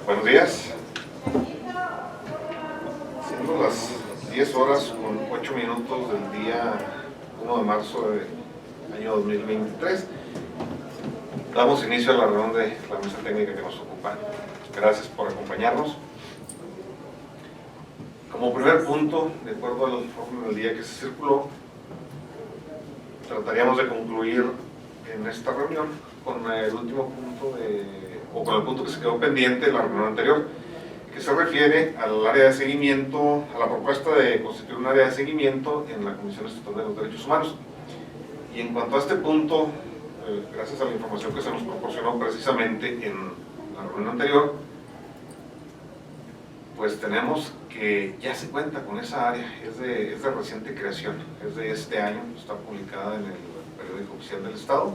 Buenos días. Siendo las 10 horas con 8 minutos del día 1 de marzo del año 2023, damos inicio a la reunión de la mesa técnica que nos ocupa. Gracias por acompañarnos. Como primer punto, de acuerdo al informe del día que se circuló, trataríamos de concluir en esta reunión con el último punto o con el punto que se quedó pendiente de la reunión anterior, que se refiere al área de seguimiento, a la propuesta de constituir un área de seguimiento en la Comisión Estatal de los Derechos Humanos. Y en cuanto a este punto, gracias a la información que se nos proporcionó precisamente en la reunión anterior, pues tenemos que ya se cuenta con esa área, es de reciente creación, es de este año, está publicada en el periódico oficial del Estado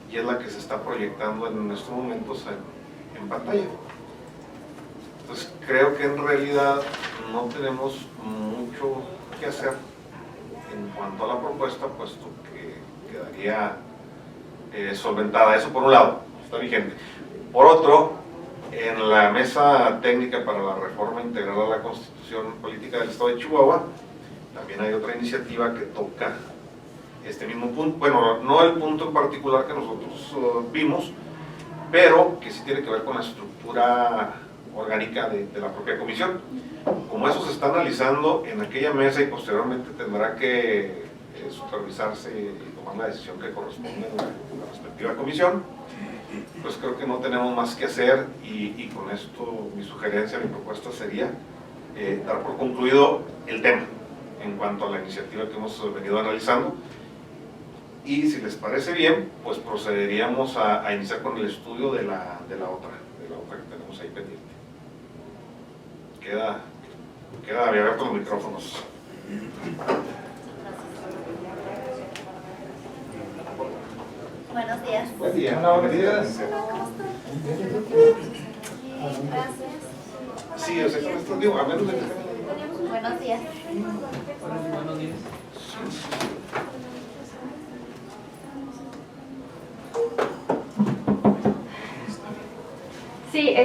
y es la que se está proyectando en estos momentos en pantalla. Entonces creo que en realidad no tenemos mucho que hacer en cuanto a la propuesta, puesto que quedaría solventada. Eso por un lado, está vigente. Por otro, en la mesa técnica para la reforma integral a la Constitución Política del Estado de Chihuahua, también hay otra iniciativa que toca este mismo punto, bueno, no el punto en particular que nosotros vimos, pero que sí tiene que ver con la estructura orgánica de la propia comisión. Como eso se está analizando en aquella mesa y posteriormente tendrá que supervisarse y tomar la decisión que corresponde en la respectiva comisión, pues creo que no tenemos más que hacer y con esto mi sugerencia, mi propuesta sería dar por concluido el tema en cuanto a la iniciativa que hemos venido analizando. Y si les parece bien, pues procederíamos a iniciar con el estudio de la otra que tenemos ahí pendiente. Queda abierto los micrófonos. Buenos días. Buen día. Hola, buenos días. Gracias. Sí, o sea, con esto digo, a menos de que... Buenos días. Buenos días. Sí,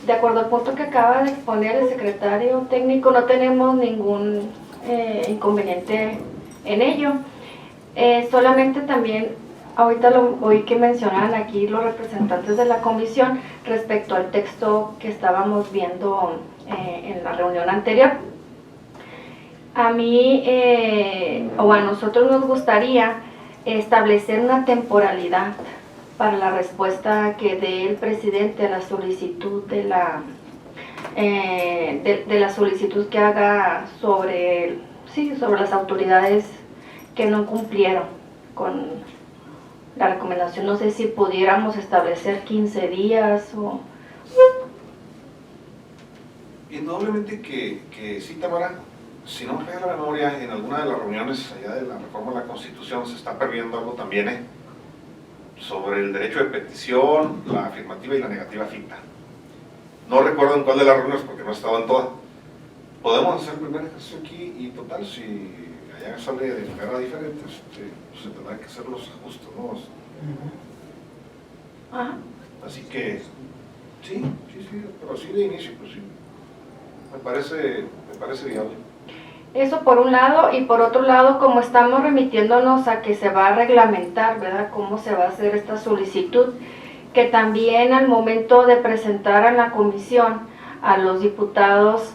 de acuerdo al punto que acaba de exponer el secretario técnico, no tenemos ningún inconveniente en ello. Solamente también, ahorita lo oí que mencionaban aquí los representantes de la comisión respecto al texto que estábamos viendo en la reunión anterior. A mí o a nosotros nos gustaría establecer una temporalidad para la respuesta que dé el presidente a la solicitud de la solicitud que haga sobre las autoridades que no cumplieron con la recomendación. No sé si pudiéramos establecer 15 días o... Indudablemente que sí, Tamara, si no me falla la memoria, en alguna de las reuniones allá de la reforma de la Constitución se está perdiendo algo también, sobre el derecho de petición, la afirmativa y la negativa ficta. No recuerdo en cuál de las reuniones porque no he estado en todas. Podemos hacer el primer ejercicio aquí y total, si allá sale de manera diferente, pues se tendrán que hacer los ajustes, ¿no? Ajá. Así que, sí, pero así de inicio, pues sí. Me parece viable. Eso por un lado, y por otro lado, como estamos remitiéndonos a que se va a reglamentar, ¿verdad?, cómo se va a hacer esta solicitud, que también al momento de presentar a la comisión a los diputados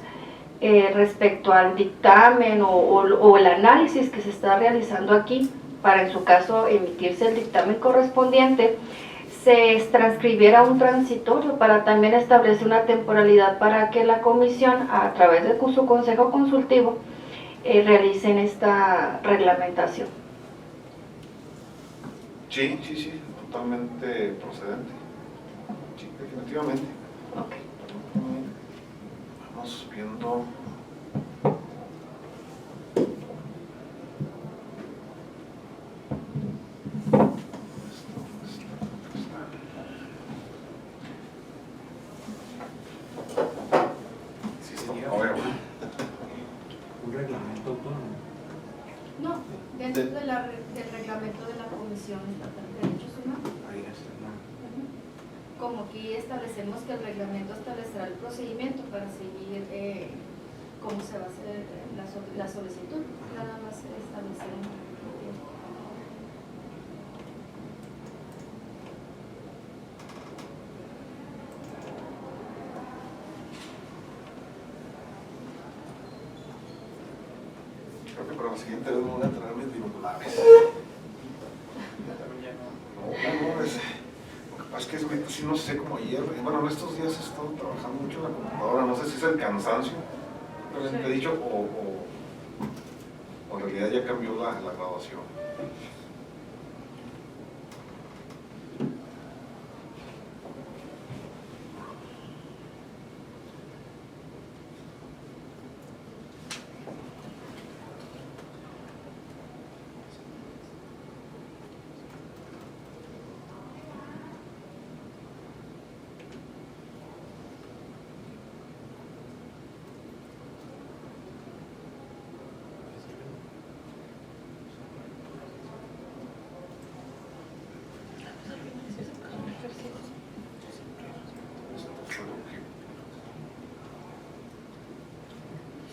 respecto al dictamen o el análisis que se está realizando aquí, para en su caso emitirse el dictamen correspondiente, se transcribiera un transitorio para también establecer una temporalidad para que la comisión, a través de su consejo consultivo, realicen esta reglamentación. Sí, totalmente procedente. Sí, definitivamente. Okay. Vamos viendo. Un reglamento autónomo. No, dentro del reglamento de la Comisión Estatal de Derechos Humanos. Ahí está. Como aquí establecemos que el reglamento establecerá el procedimiento para seguir cómo se va a hacer la solicitud. Nada más establecer. Creo que para la siguiente vez me voy a traer mis binoculares. No, lo que pasa es que ahorita sí no sé cómo ayer. Bueno, en estos días he estado trabajando mucho en la computadora. No sé si es el cansancio, realmente dicho, o en realidad ya cambió la graduación.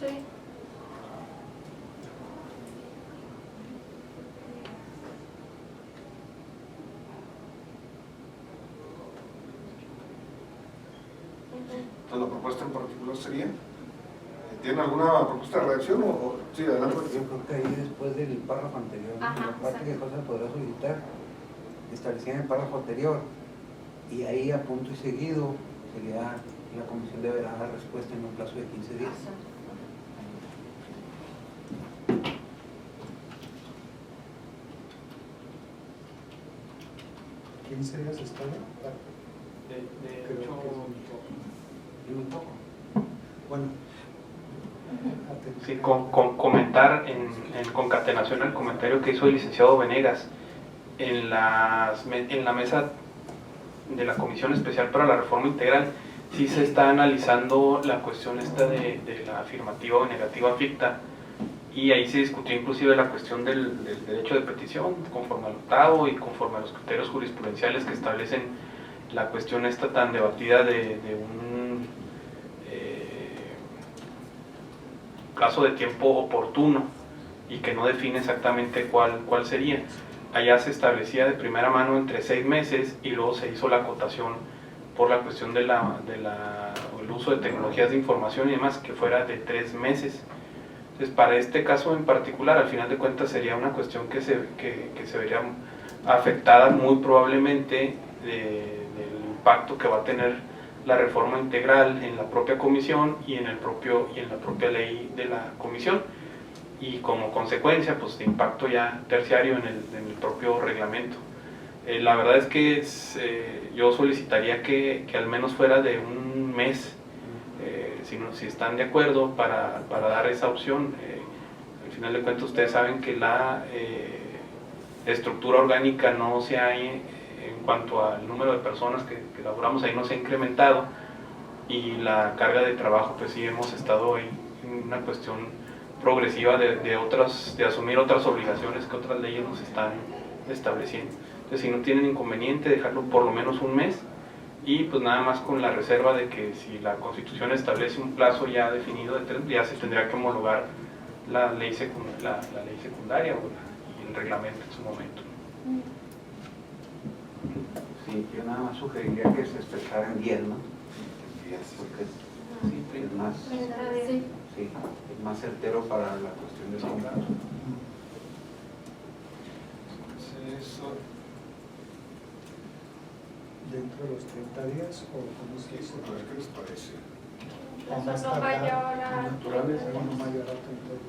Sí. Entonces, la propuesta en particular sería, ¿tienen alguna propuesta de reacción o sí, adelante? Yo creo que ahí después del párrafo anterior, ¿no? Ajá, La parte que exacto. cosa podrá solicitar, establecida en el párrafo anterior, y ahí a punto y seguido sería la comisión deberá dar respuesta en un plazo de 15 días. Exacto. 15 días está bien. De Creo hecho, que y muy poco. Bueno, Sí, comentar en concatenación al comentario que hizo el licenciado Venegas en la mesa de la Comisión Especial para la Reforma Integral. Sí se está analizando la cuestión esta de la afirmativa o negativa ficta, y ahí se discutió inclusive la cuestión del derecho de petición conforme al octavo y conforme a los criterios jurisprudenciales que establecen la cuestión esta tan debatida de un plazo de tiempo oportuno y que no define exactamente cuál sería. Allá se establecía de primera mano entre 6 meses y luego se hizo la acotación por la cuestión del uso de tecnologías de información y demás, que fuera de 3 meses. Entonces, para este caso en particular, al final de cuentas sería una cuestión que se vería afectada muy probablemente del impacto que va a tener la reforma integral en la propia comisión y en la propia ley de la comisión, y como consecuencia pues de impacto ya terciario en el propio reglamento. La verdad es que yo solicitaría que al menos fuera de un mes, si están de acuerdo para dar esa opción. Al final de cuentas ustedes saben que la estructura orgánica no se ha, en cuanto al número de personas que laboramos ahí, no se ha incrementado, y la carga de trabajo pues sí hemos estado ahí en una cuestión progresiva de asumir otras obligaciones que otras leyes nos están estableciendo. Entonces, si no tienen inconveniente, dejarlo por lo menos un mes, y pues nada más con la reserva de que si la Constitución establece un plazo ya definido de 3, ya se tendrá que homologar la ley secundaria y el reglamento en su momento. Sí, yo nada más sugeriría que se expresara en 10, ¿no? Porque es más, Sí. sí, es más certero para la cuestión de los Eso, dentro de los 30 días o cómo se dice. a ver qué les parece. O más No tardar, mayor a naturales, 30 días. no mayor a 30 días.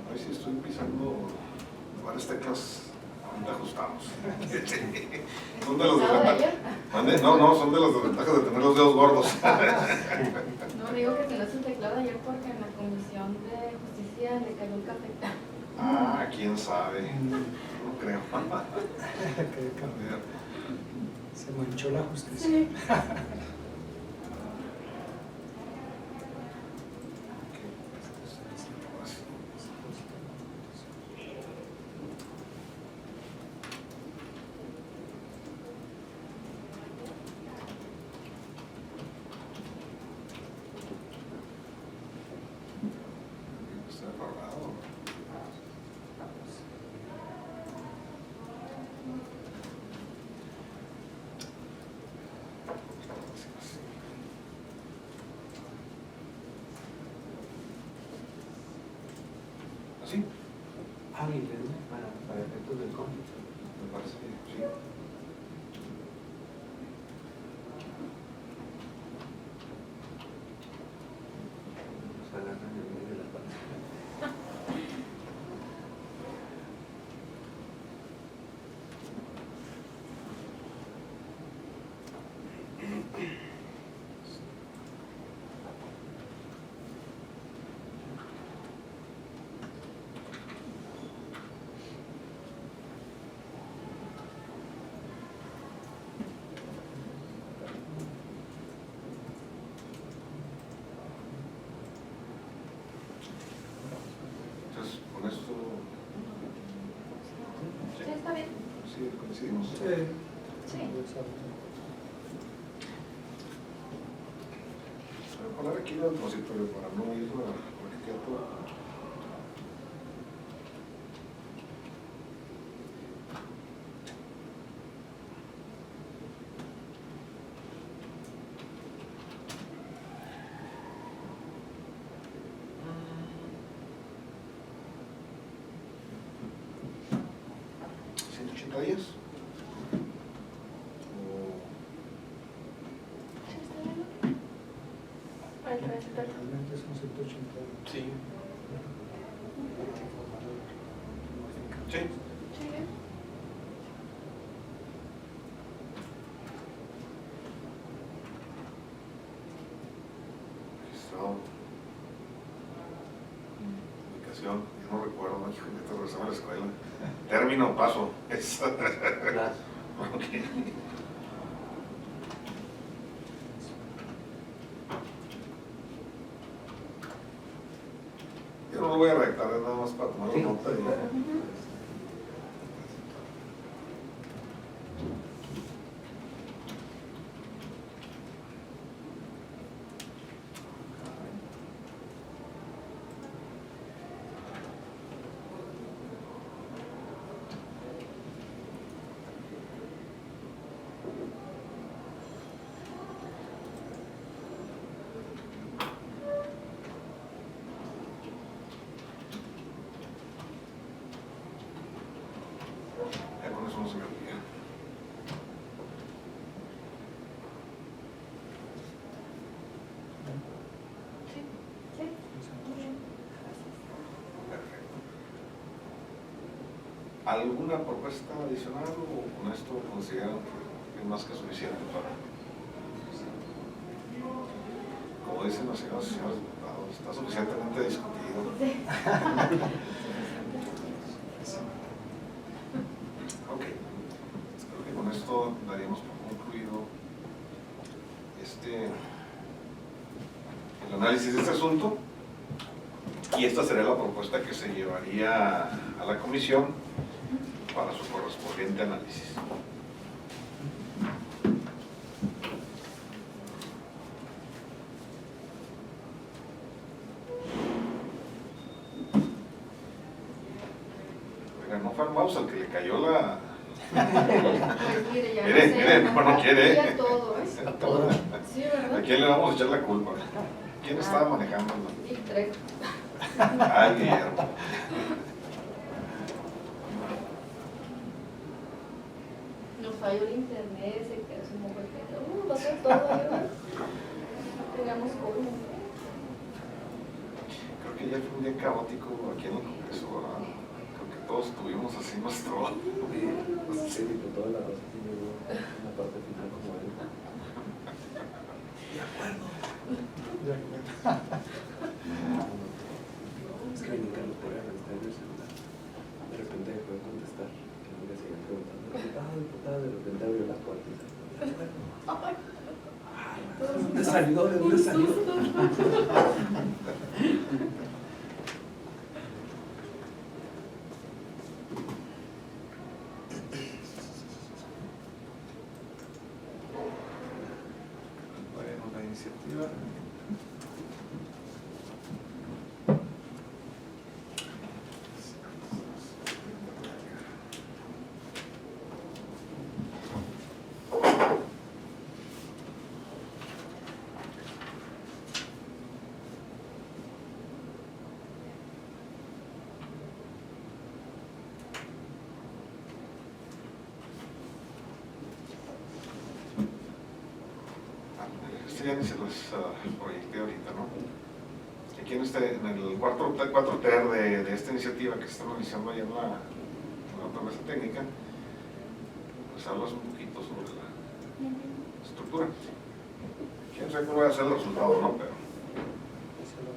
A ver si estoy pisando varias teclas donde ajustamos. Son de las desventajas. ¿Mande? No, son de las desventajas de tener los dedos gordos. No, digo que se lo hace un teclado ayer porque en la Comisión de Justicia le cayó un café. Ah, quién sabe. No creo. Que cambiar. Se manchó la justicia. Sí. Está apagado. ¿Así? Hábiles, ¿no? Para efectos del cómputo. Me parece que sí. Nos agarran en medio de la pantalla. Entonces, con esto, Sí, está bien. sí, coincidimos. Sí. Sí. Voy a poner aquí el repositorio para no ir a que quede todo. ¿180 días? Sí, está bien. Realmente son 180. Sí. Sí. Sí, bien. Registrado. Ubicación, yo no recuerdo, ¿no? Hijo, me regresaba a la escuela. Término, paso. Es. Plazo. Ok. Yo no lo voy a redactar, es nada más para tomar Sí. nota. Ya con eso no se me olvida. Sí. Sí. Muy bien. Perfecto. ¿Alguna propuesta adicional o con esto consideran que es más que suficiente para? Como dicen los señores y señores diputados, está suficientemente discutido. Ok, creo que con esto daríamos por concluido el análisis de este asunto, y esta sería la propuesta que se llevaría a la comisión para su correspondiente análisis. Oiga, no fue al mouse al que le cayó la... Ay, mire, ya Mire, no sé, mire, mamá, no quiere. ya todo, ¿eh? Sí, ¿A ¿verdad? quién le vamos a echar la culpa? ¿Quién estaba manejando? Y tres. Ay, Guillermo. Nos falló el internet, se quedó su mujer que va a ser todo, ¿verdad? No tengamos colmo. Creo que ya fue un día caótico aquí en el Congreso, ¿verdad? Creo que todos tuvimos así nuestro... Sí, diputado de la Rosa sí llegó en la parte final como él. De acuerdo. De acuerdo. Es que ni Carlos puede estar en el celular. De repente dejó de contestar. repente abrió la puerta. ¿De dónde salió? ¿De dónde salió? Bueno, la iniciativa. Ya ni se los proyecté ahorita, ¿no? Aquí en el cuatro ter de esta iniciativa que se está analizando allá en la mesa técnica, pues hablas un poquito sobre la estructura. Quién sabe cómo va a ser el resultado, ¿no? Pero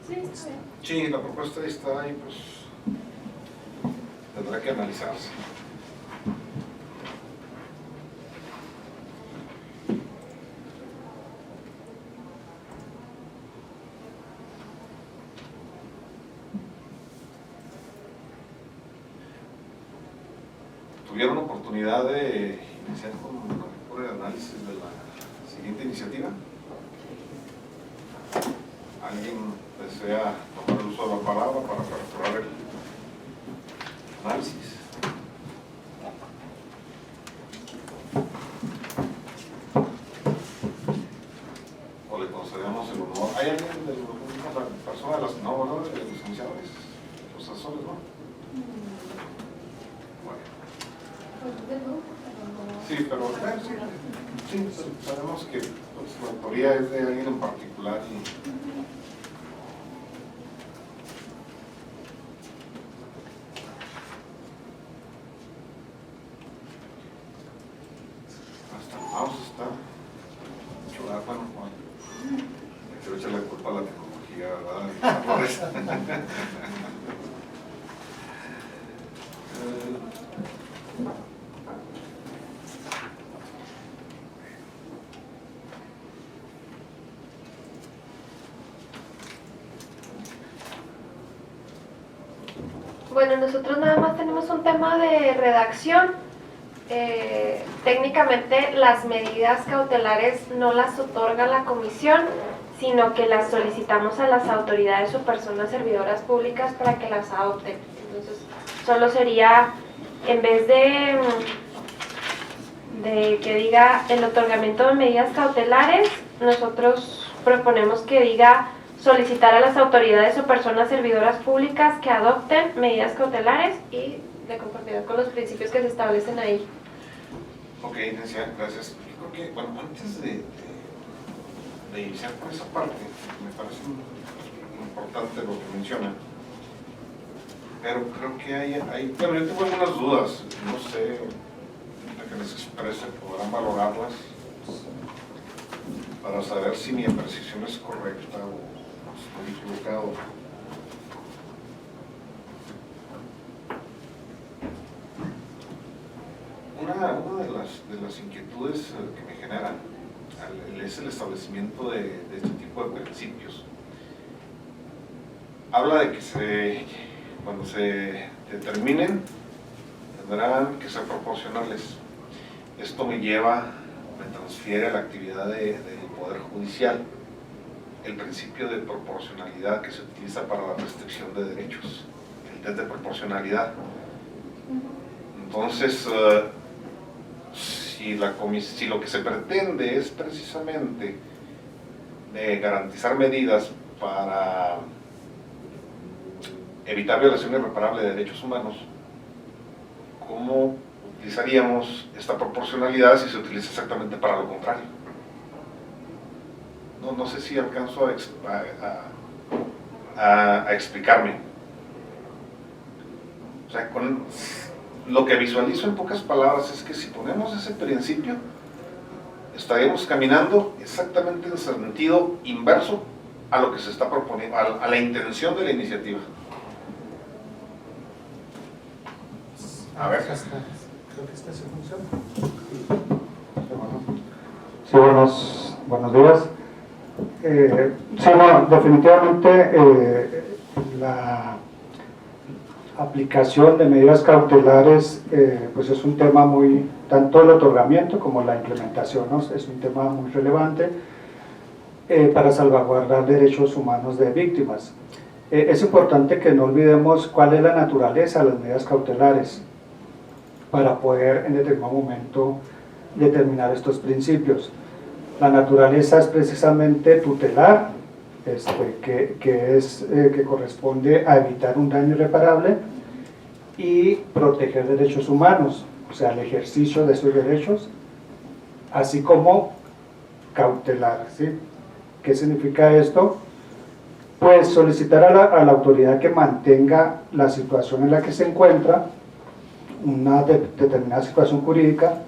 Sí, está bien. sí, la propuesta ahí está y pues tendrá que analizarse. ¿Tuvieron oportunidad de iniciar con el análisis de la siguiente iniciativa? ¿Alguien desea tomar el uso de la palabra para aperturar el análisis? ¿O le concedemos el honor? ¿Hay alguien de una persona de las no, ¿verdad? De los iniciadores, los asesores, no? Bueno. Sí, pero sí, sabemos que pues, la autoría es de alguien en particular y hasta el mouse está chulada, bueno, quiero echarle la culpa a la tecnología, ¿verdad? Bueno, nosotros nada más tenemos un tema de redacción. Técnicamente las medidas cautelares no las otorga la comisión, sino que las solicitamos a las autoridades o personas servidoras públicas para que las adopten. Entonces, solo sería, en vez de que diga el otorgamiento de medidas cautelares, nosotros proponemos que diga solicitar a las autoridades o personas servidoras públicas que adopten medidas cautelares y de conformidad con los principios que se establecen ahí. Ok, gracias. Yo creo que, bueno, antes de iniciar por esa parte, me parece importante lo que menciona, pero creo que bueno, yo tengo algunas dudas, no sé, la que les exprese, podrán valorarlas para saber si mi apreciación es correcta o estoy equivocado. Una de las inquietudes que me generan es el establecimiento de este tipo de principios. Habla de que cuando se determinen tendrán que ser proporcionales. Esto me transfiere a la actividad del Poder Judicial, el principio de proporcionalidad que se utiliza para la restricción de derechos, el test de proporcionalidad. Entonces, si lo que se pretende es precisamente garantizar medidas para evitar violación irreparable de derechos humanos, ¿cómo utilizaríamos esta proporcionalidad si se utiliza exactamente para lo contrario? No sé si alcanzo a explicarme. O sea, lo que visualizo en pocas palabras es que si ponemos ese principio, estaríamos caminando exactamente en sentido inverso a lo que se está proponiendo, a la intención de la iniciativa. A ver. Creo que esta se funciona. Sí, buenos días. Sí, no, definitivamente la aplicación de medidas cautelares pues es un tema muy, tanto el otorgamiento como la implementación, ¿no? Es un tema muy relevante para salvaguardar derechos humanos de víctimas. Es importante que no olvidemos cuál es la naturaleza de las medidas cautelares para poder en determinado momento determinar estos principios. La naturaleza es precisamente tutelar, que corresponde a evitar un daño irreparable y proteger derechos humanos, o sea, el ejercicio de esos derechos, así como cautelar, ¿sí? ¿Qué significa esto? Pues solicitar a la autoridad que mantenga la situación en la que se encuentra, una determinada situación jurídica,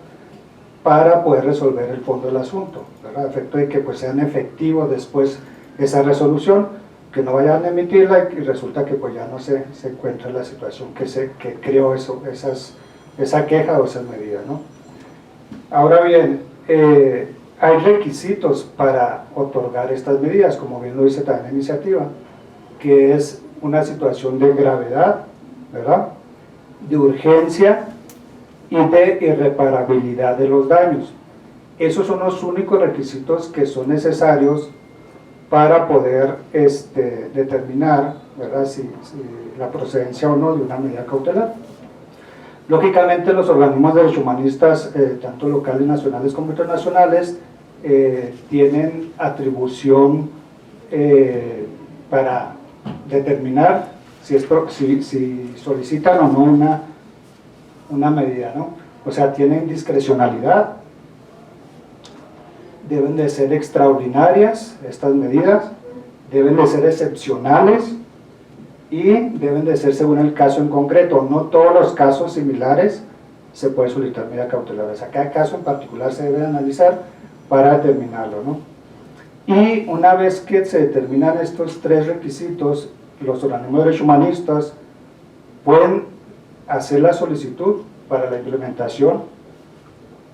para poder resolver el fondo del asunto, ¿verdad? A efecto de que pues sean efectivos después esa resolución, que no vayan a emitirla y resulta que pues ya no se encuentra la situación que creó esa queja o esa medida, ¿no? Ahora bien, hay requisitos para otorgar estas medidas, como bien lo dice también la iniciativa, que es una situación de gravedad, ¿verdad?, de urgencia y de irreparabilidad de los daños. Esos son los únicos requisitos que son necesarios para poder determinar, ¿verdad?, si la procedencia o no de una medida cautelar. Lógicamente los organismos de derechos humanistas, tanto locales, nacionales como internacionales, tienen atribución para determinar si solicitan o no una medida, ¿no? O sea, tienen discrecionalidad, deben de ser extraordinarias estas medidas, deben de ser excepcionales y deben de ser según el caso en concreto. No todos los casos similares se puede solicitar medida cautelar. O sea, cada caso en particular se debe analizar para determinarlo, ¿no? Y una vez que se determinan estos tres requisitos, los organismos de derechos humanistas pueden hacer la solicitud para la implementación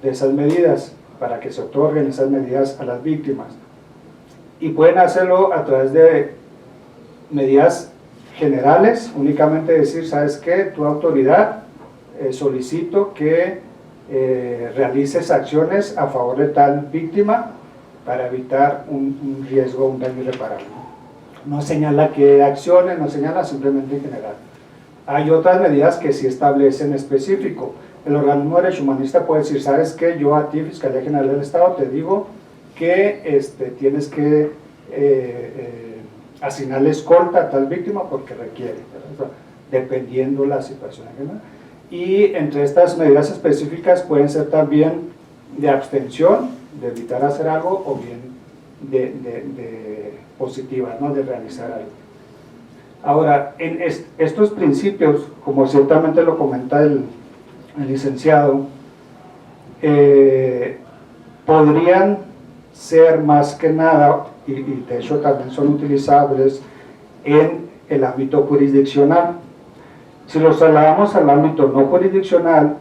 de esas medidas, para que se otorguen esas medidas a las víctimas. Y pueden hacerlo a través de medidas generales, únicamente decir, ¿sabes qué? Tu autoridad, solicito que realices acciones a favor de tal víctima para evitar un riesgo, un daño irreparable. No señala qué acciones, no señala, simplemente en general. Hay otras medidas que sí establecen específico. El organismo de derecho humanista puede decir, ¿sabes qué? Yo a ti, Fiscalía General del Estado, te digo que tienes que asignarle escolta a tal víctima porque requiere, ¿verdad? Dependiendo la situación en general. Y entre estas medidas específicas pueden ser también de abstención, de evitar hacer algo, o bien de positivas, ¿no?, de realizar algo. Ahora, en estos principios, como ciertamente lo comenta el licenciado, podrían ser más que nada, y de hecho también son utilizables en el ámbito jurisdiccional. Si los trasladamos al ámbito no jurisdiccional,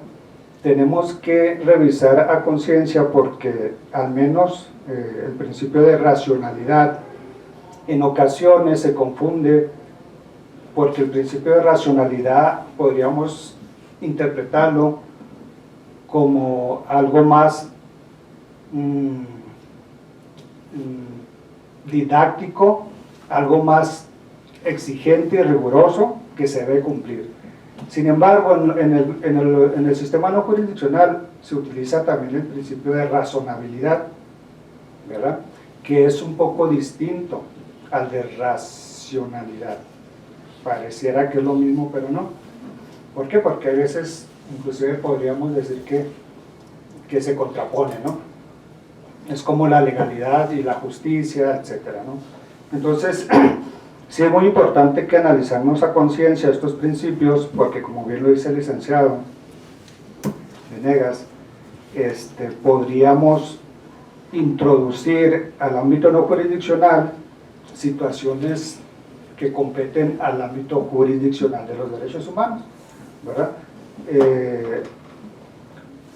tenemos que revisar a conciencia porque al menos el principio de racionalidad en ocasiones se confunde, porque el principio de racionalidad podríamos interpretarlo como algo más didáctico, algo más exigente y riguroso que se debe cumplir. Sin embargo, en el sistema no jurisdiccional se utiliza también el principio de razonabilidad, ¿verdad?, que es un poco distinto al de racionalidad. Pareciera que es lo mismo, pero no. ¿Por qué? Porque a veces, inclusive podríamos decir que se contrapone, ¿no? Es como la legalidad y la justicia, etcétera, ¿no? Entonces, sí es muy importante que analicemos a conciencia estos principios, porque como bien lo dice el licenciado Venegas, podríamos introducir al ámbito no jurisdiccional situaciones que competen al ámbito jurisdiccional de los derechos humanos, ¿verdad?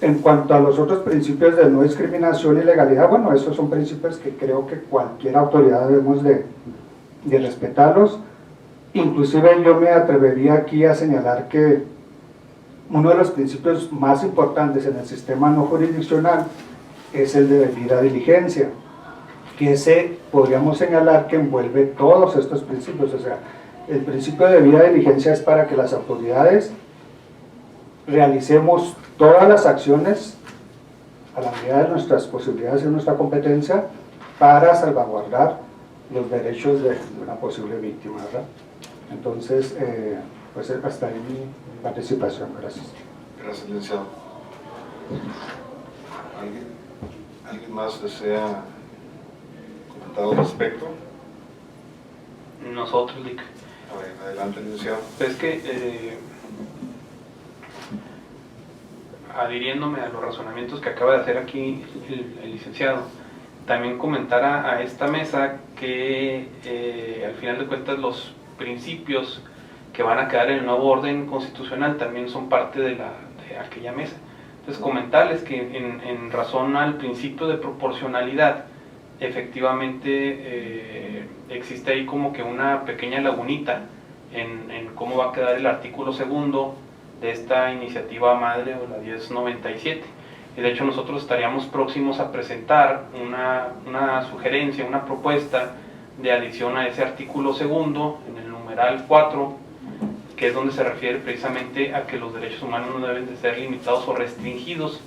En cuanto a los otros principios de no discriminación y legalidad, bueno, esos son principios que creo que cualquier autoridad debemos de respetarlos. Inclusive yo me atrevería aquí a señalar que uno de los principios más importantes en el sistema no jurisdiccional es el de debida diligencia, que ese podríamos señalar que envuelve todos estos principios. O sea, el principio de debida diligencia es para que las autoridades realicemos todas las acciones a la medida de nuestras posibilidades y nuestra competencia para salvaguardar los derechos de una posible víctima, ¿verdad? Entonces, pues hasta ahí mi participación. Gracias. Gracias, licenciado. ¿Alguien más desea comentar al respecto? Nosotros, Lic. A ver, adelante, licenciado. Es que, adhiriéndome a los razonamientos que acaba de hacer aquí el licenciado, también comentar a esta mesa que al final de cuentas los principios que van a quedar en el nuevo orden constitucional también son parte de aquella mesa. Entonces comentarles que en razón al principio de proporcionalidad, efectivamente existe ahí como que una pequeña lagunita en cómo va a quedar el artículo segundo de esta iniciativa madre o la 1097. Y de hecho nosotros estaríamos próximos a presentar una sugerencia, una propuesta de adición a ese artículo segundo en el numeral 4, que es donde se refiere precisamente a que los derechos humanos no deben de ser limitados o restringidos,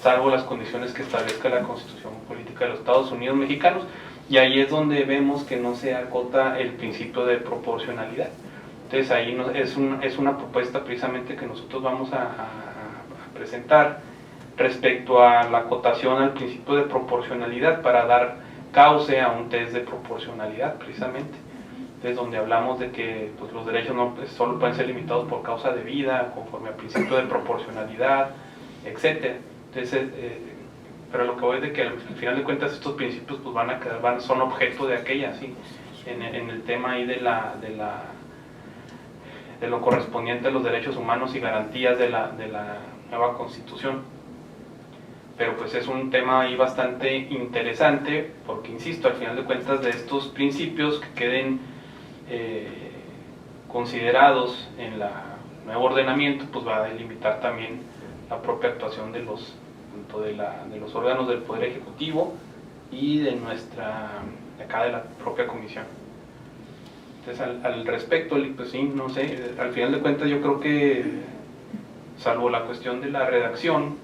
salvo las condiciones que establezca la Constitución Política de los Estados Unidos Mexicanos, y ahí es donde vemos que no se acota el principio de proporcionalidad. Entonces ahí es una propuesta precisamente que nosotros vamos a presentar respecto a la acotación al principio de proporcionalidad para dar cauce a un test de proporcionalidad precisamente. Entonces donde hablamos de que pues, los derechos no pues, solo pueden ser limitados por causa de vida, conforme al principio de proporcionalidad, etc. Entonces, pero lo que voy es de que al final de cuentas estos principios pues, van a quedar, son objeto de aquella, ¿sí? En el tema ahí de lo correspondiente a los derechos humanos y garantías de la nueva Constitución. Pero pues es un tema ahí bastante interesante porque, insisto, al final de cuentas de estos principios que queden considerados en el nuevo ordenamiento, pues va a delimitar también la propia actuación de tanto de los órganos del Poder Ejecutivo y de acá de la propia Comisión. Entonces al respecto, pues sí, no sé, al final de cuentas yo creo que, salvo la cuestión de la redacción,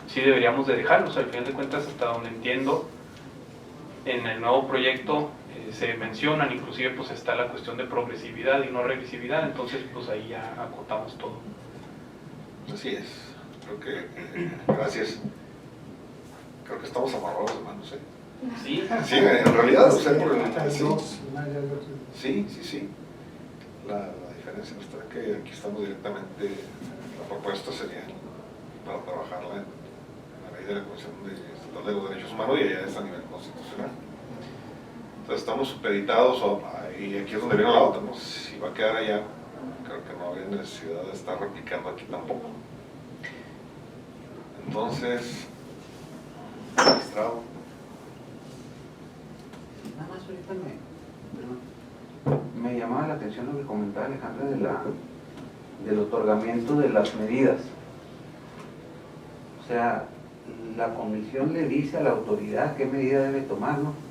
sí deberíamos de dejarlos. Al final de cuentas, hasta donde entiendo, en el nuevo proyecto se mencionan, inclusive pues está la cuestión de progresividad y no regresividad, entonces pues ahí ya acotamos todo. Así es, creo que, gracias. Creo que estamos amarrados de manos, ¿eh? Sí, Sí, en realidad, o sea, sí. La diferencia está que aquí estamos directamente, la propuesta sería para trabajarla en la ley de la Comisión Estatal de los Derechos Humanos y allá es a nivel constitucional. Entonces estamos supeditados, y aquí es donde viene la otra, ¿no? Si va a quedar allá, creo que no habría necesidad de estar replicando aquí tampoco. Entonces, magistrado. Nada más ahorita me llamaba la atención lo que comentaba Alejandra del otorgamiento de las medidas. O sea, la comisión le dice a la autoridad qué medida debe tomar, ¿no?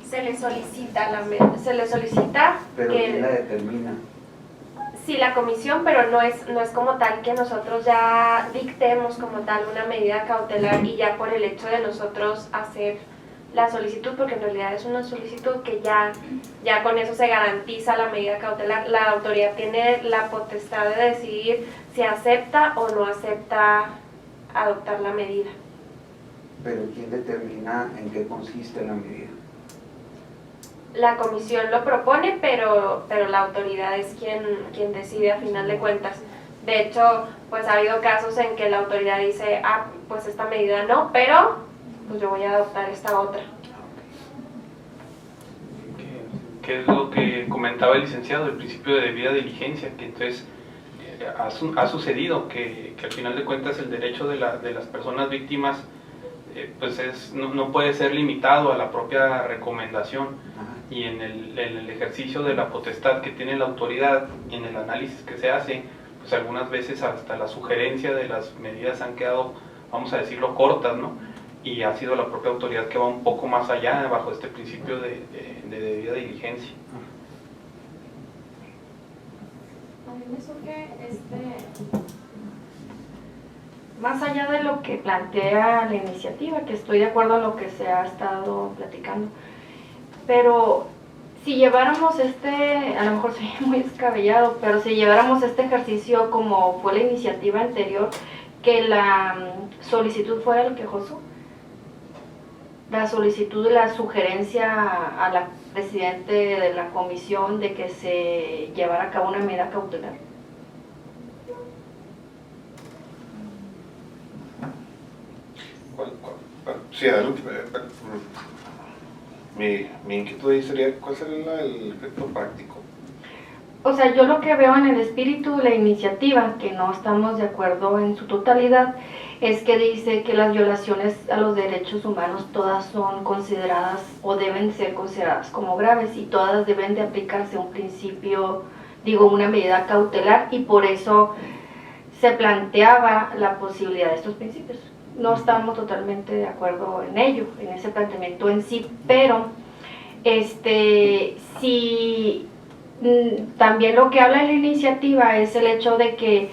Se le solicita Pero ¿quién la determina? Sí, la comisión, pero no es como tal que nosotros ya dictemos como tal una medida cautelar y ya por el hecho de nosotros hacer la solicitud, porque en realidad es una solicitud que ya con eso se garantiza la medida cautelar. La autoridad tiene la potestad de decidir si acepta o no acepta adoptar la medida. Pero ¿quién determina en qué consiste la medida? La comisión lo propone, pero la autoridad es quien decide a final de cuentas. De hecho, pues ha habido casos en que la autoridad dice, pues esta medida no, pero pues yo voy a adoptar esta otra. que es lo que comentaba el licenciado, el principio de debida diligencia, que entonces ha sucedido que al final de cuentas el derecho de las personas víctimas pues no puede ser limitado a la propia recomendación. Ajá. Y en el ejercicio de la potestad que tiene la autoridad, en el análisis que se hace, pues algunas veces hasta la sugerencia de las medidas han quedado, vamos a decirlo, cortas, ¿no? Y ha sido la propia autoridad que va un poco más allá bajo este principio de debida diligencia. A mí me surge Más allá de lo que plantea la iniciativa, que estoy de acuerdo en lo que se ha estado platicando, pero si lleváramos a lo mejor soy muy descabellado, pero si lleváramos este ejercicio como fue la iniciativa anterior, que la solicitud fuera el quejoso, la solicitud de la sugerencia a la presidente de la comisión de que se llevara a cabo una medida cautelar. Sí, adelante. Mi inquietud ahí sería, ¿cuál sería el efecto práctico? O sea, yo lo que veo en el espíritu de la iniciativa, que no estamos de acuerdo en su totalidad, es que dice que las violaciones a los derechos humanos todas son consideradas o deben ser consideradas como graves y todas deben de aplicarse un principio, una medida cautelar, y por eso se planteaba la posibilidad de estos principios. No estamos totalmente de acuerdo en ello, en ese planteamiento en sí, pero si también lo que habla la iniciativa es el hecho de que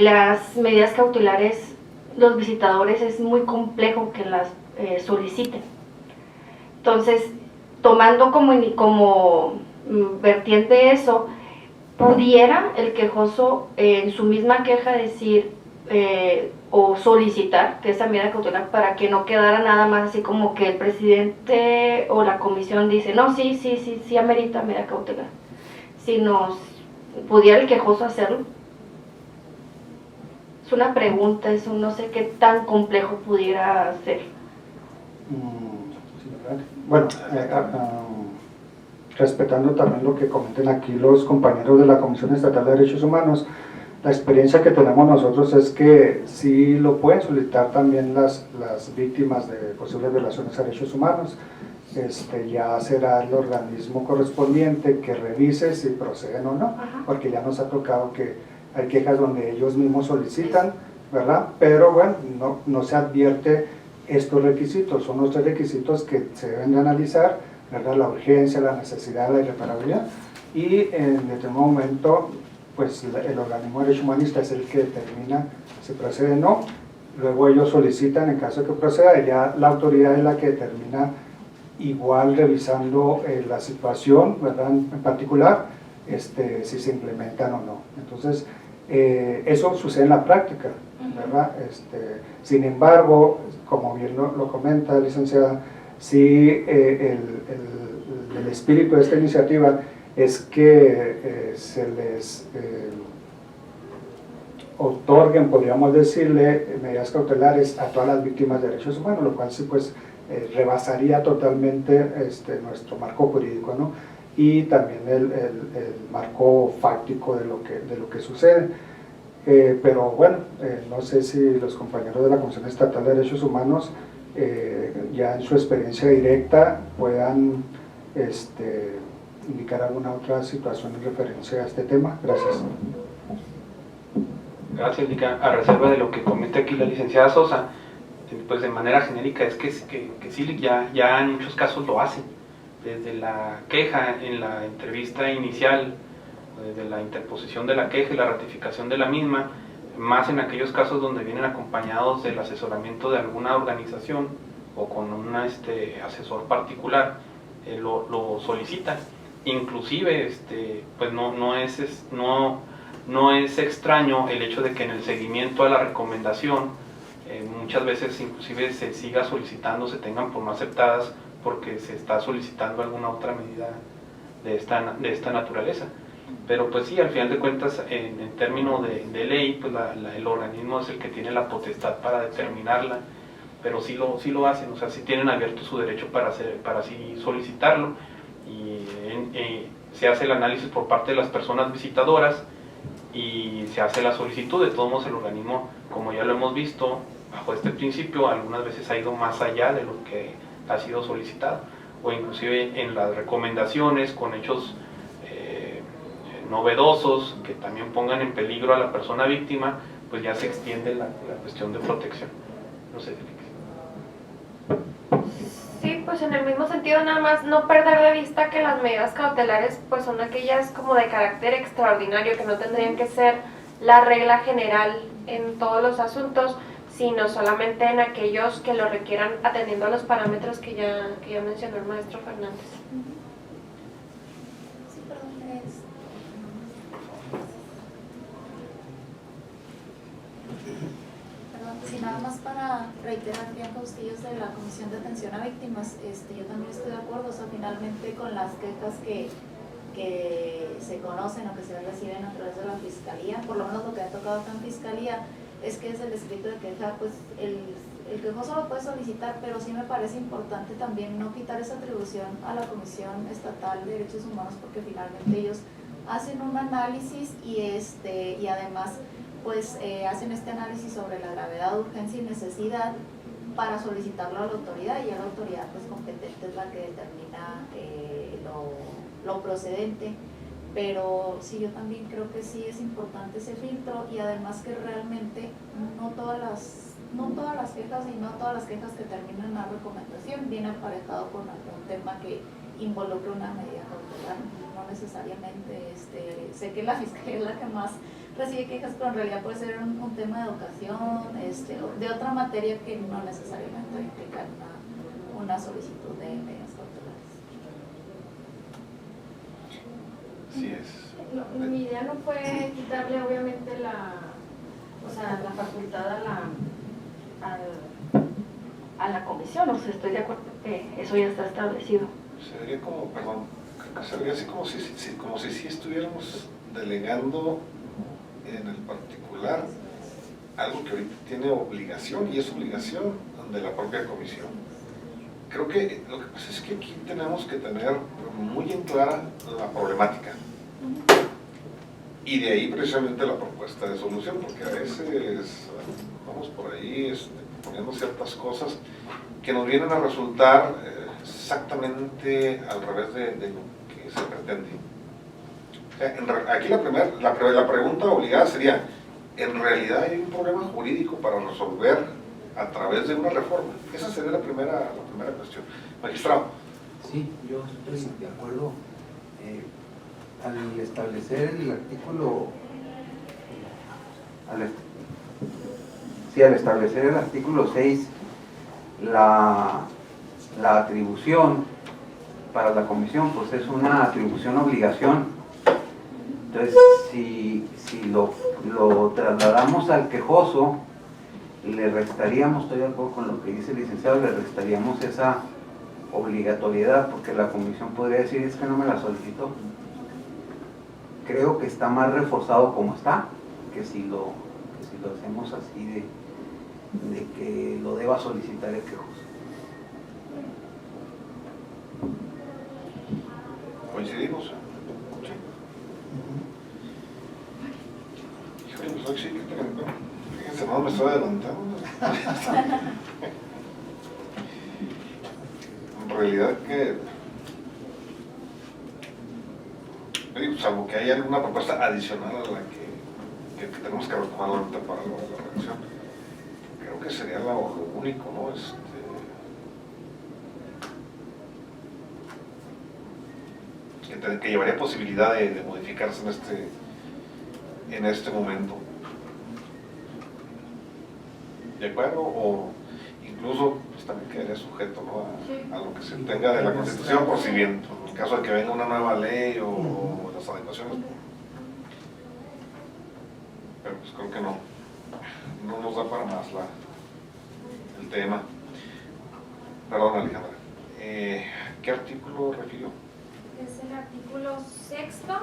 las medidas cautelares, los visitadores es muy complejo que las soliciten. Entonces, tomando como vertiente eso, pudiera el quejoso en su misma queja decir o solicitar que esa medida cautelar, para que no quedara nada más así como que el presidente o la comisión dice, no, sí amerita medida cautelar, sino pudiera el quejoso hacerlo. Es una pregunta, no sé qué tan complejo pudiera ser. Bueno, respetando también lo que comenten aquí los compañeros de la Comisión Estatal de Derechos Humanos, la experiencia que tenemos nosotros es que sí lo pueden solicitar también las víctimas de posibles violaciones a derechos humanos. Ya será el organismo correspondiente que revise si proceden o no, porque ya nos ha tocado que hay quejas donde ellos mismos solicitan, ¿verdad? Pero bueno, no se advierte estos requisitos, son los 3 requisitos que se deben de analizar, ¿verdad? La urgencia, la necesidad, la irreparabilidad, y en determinado momento pues el organismo de derecho humanista es el que determina si procede o no. Luego ellos solicitan, en caso de que proceda, ya la autoridad es la que determina, igual revisando la situación, ¿verdad? En particular, si se implementan o no. Entonces, eso sucede en la práctica, ¿verdad? Sin embargo, como bien lo comenta la licenciada, sí, el espíritu de esta iniciativa es que se les otorguen, podríamos decirle, medidas cautelares a todas las víctimas de derechos humanos, lo cual sí pues rebasaría totalmente nuestro marco jurídico, ¿no? Y también el marco fáctico de lo que sucede. Pero bueno, no sé si los compañeros de la Comisión Estatal de Derechos Humanos ya en su experiencia directa puedan indicar alguna otra situación en referencia a este tema. Gracias. Gracias, Lica. A reserva de lo que comenta aquí la licenciada Sosa, pues de manera genérica es que sí, ya en muchos casos lo hacen. Desde la queja en la entrevista inicial, desde la interposición de la queja y la ratificación de la misma, más en aquellos casos donde vienen acompañados del asesoramiento de alguna organización o con un asesor particular, lo solicitan. Inclusive, pues no es extraño el hecho de que en el seguimiento a la recomendación muchas veces inclusive se siga solicitando, se tengan por no aceptadas porque se está solicitando alguna otra medida de esta naturaleza. Pero pues sí, al final de cuentas, en términos de ley, pues el organismo es el que tiene la potestad para determinarla, pero sí lo hacen, o sea, sí tienen abierto su derecho para así solicitarlo, y se hace el análisis por parte de las personas visitadoras, y se hace la solicitud. De todos modos, el organismo, como ya lo hemos visto, bajo este principio, algunas veces ha ido más allá de lo que ha sido solicitado, o inclusive en las recomendaciones con hechos novedosos que también pongan en peligro a la persona víctima, pues ya se extiende la cuestión de protección. No sé, Sí, pues en el mismo sentido, nada más no perder de vista que las medidas cautelares pues son aquellas como de carácter extraordinario, que no tendrían que ser la regla general en todos los asuntos, sino solamente en aquellos que lo requieran atendiendo a los parámetros que ya mencionó el maestro Fernández. Sí, perdón, sí, nada más para reiterar, Bianca Bustillos de la Comisión de Atención a Víctimas, yo también estoy de acuerdo, o sea, finalmente con las quejas que se conocen o que se reciben a través de la Fiscalía, por lo menos lo que ha tocado acá en Fiscalía, es que es el escrito de queja, pues el quejoso lo puede solicitar, pero sí me parece importante también no quitar esa atribución a la Comisión Estatal de Derechos Humanos, porque finalmente ellos hacen un análisis y además pues hacen este análisis sobre la gravedad, urgencia y necesidad para solicitarlo a la autoridad, y a la autoridad pues competente es la que determina lo procedente. Pero sí, yo también creo que sí es importante ese filtro, y además que realmente no todas las quejas y no todas las quejas que terminan en una recomendación viene aparejado con algún tema que involucre una medida cautelar. No necesariamente, sé que la Fiscalía es la que más recibe quejas, pero en realidad puede ser un tema de educación, o de otra materia que no necesariamente va a implicar una solicitud de medidas cautelares. Así es. No, mi idea no fue quitarle obviamente la facultad a la comisión, o sea, estoy de acuerdo que eso ya está establecido. Sería como, perdón, creo que sería así como si sí estuviéramos delegando en el particular algo que ahorita tiene obligación, y es obligación de la propia comisión. Creo que lo que pasa es que aquí tenemos que tener muy en clara la problemática, y de ahí precisamente la propuesta de solución, porque a veces vamos por ahí poniendo ciertas cosas que nos vienen a resultar exactamente al revés de lo que se pretende. O sea, aquí la pregunta obligada sería: ¿en realidad hay un problema jurídico para resolver a través de una reforma? Esa sería la primera cuestión. Magistrado. Sí, yo estoy de acuerdo. Al establecer el artículo, al establecer el artículo 6, la atribución para la comisión pues es una atribución-obligación. Entonces, si lo trasladamos al quejoso, le restaríamos, estoy de acuerdo con lo que dice el licenciado, le restaríamos esa obligatoriedad, porque la comisión podría decir: es que no me la solicitó. Creo que está más reforzado como está, que si lo hacemos así de que lo deba solicitar el quejoso. ¿Coincidimos? Sí. Híjole, pues hoy sí que fíjense, no me estoy adelantando. En realidad salvo que haya alguna propuesta adicional a la que tenemos que retomar ahorita para la redacción, creo que sería lo único, ¿no? Que llevaría posibilidad de modificarse en este momento. ¿De acuerdo? O incluso pues, también quedaría sujeto, ¿no? a lo que se tenga de la Constitución, por si bien, en caso de que venga una nueva ley o las adecuaciones. Pero pues creo que no nos da para más el tema. Perdón, Alejandra. ¿Qué artículo refirió? Es el artículo 6º.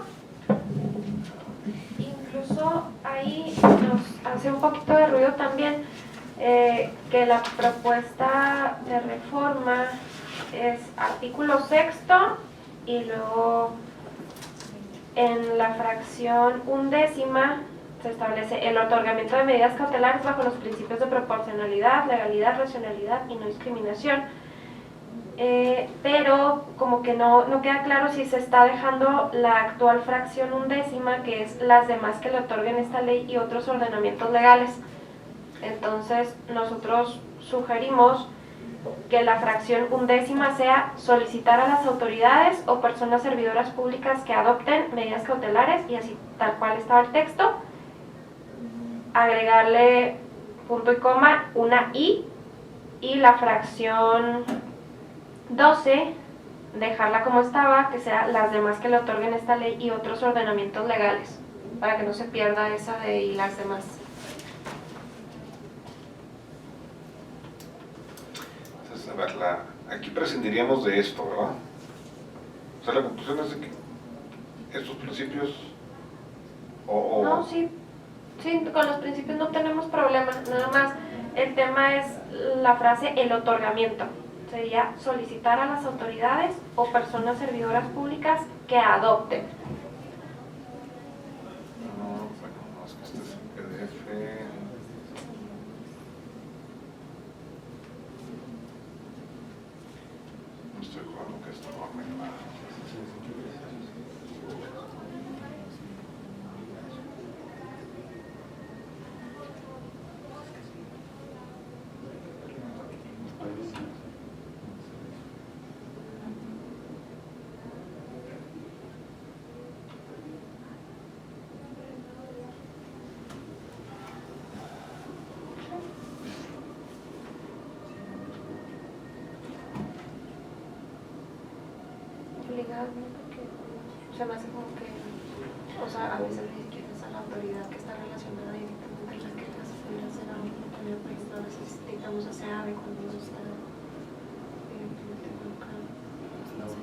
Incluso ahí nos hace un poquito de ruido también que la propuesta de reforma es artículo 6º y luego en la fracción 1/10 se establece el otorgamiento de medidas cautelares bajo los principios de proporcionalidad, legalidad, racionalidad y no discriminación. Pero como que no queda claro si se está dejando la actual fracción 1/10, que es las demás que le otorguen esta ley y otros ordenamientos legales. Entonces nosotros sugerimos que la fracción 1/10 sea solicitar a las autoridades o personas servidoras públicas que adopten medidas cautelares, y así tal cual estaba el texto, agregarle punto y coma una i, y la fracción 12 dejarla como estaba, que sea las demás que le otorguen esta ley y otros ordenamientos legales, para que no se pierda esa de y las demás. Entonces, a ver, aquí prescindiríamos de esto, ¿verdad? O sea, la conclusión es de que estos principios No, sí, con los principios no tenemos problema, nada más el tema es la frase el otorgamiento. Sería solicitar a las autoridades o personas servidoras públicas que adopten. No, bueno, no, es que este es el PDF. No estoy jugando que esto no va a arreglar. Obligado, ¿no? Porque se me hace como que, o sea, a veces ni siquiera es a la autoridad que está relacionada directamente las quejas, podría ser a un compañero previsto, a veces dictamos a SEAVE cuando no está directamente involucrado. No sé.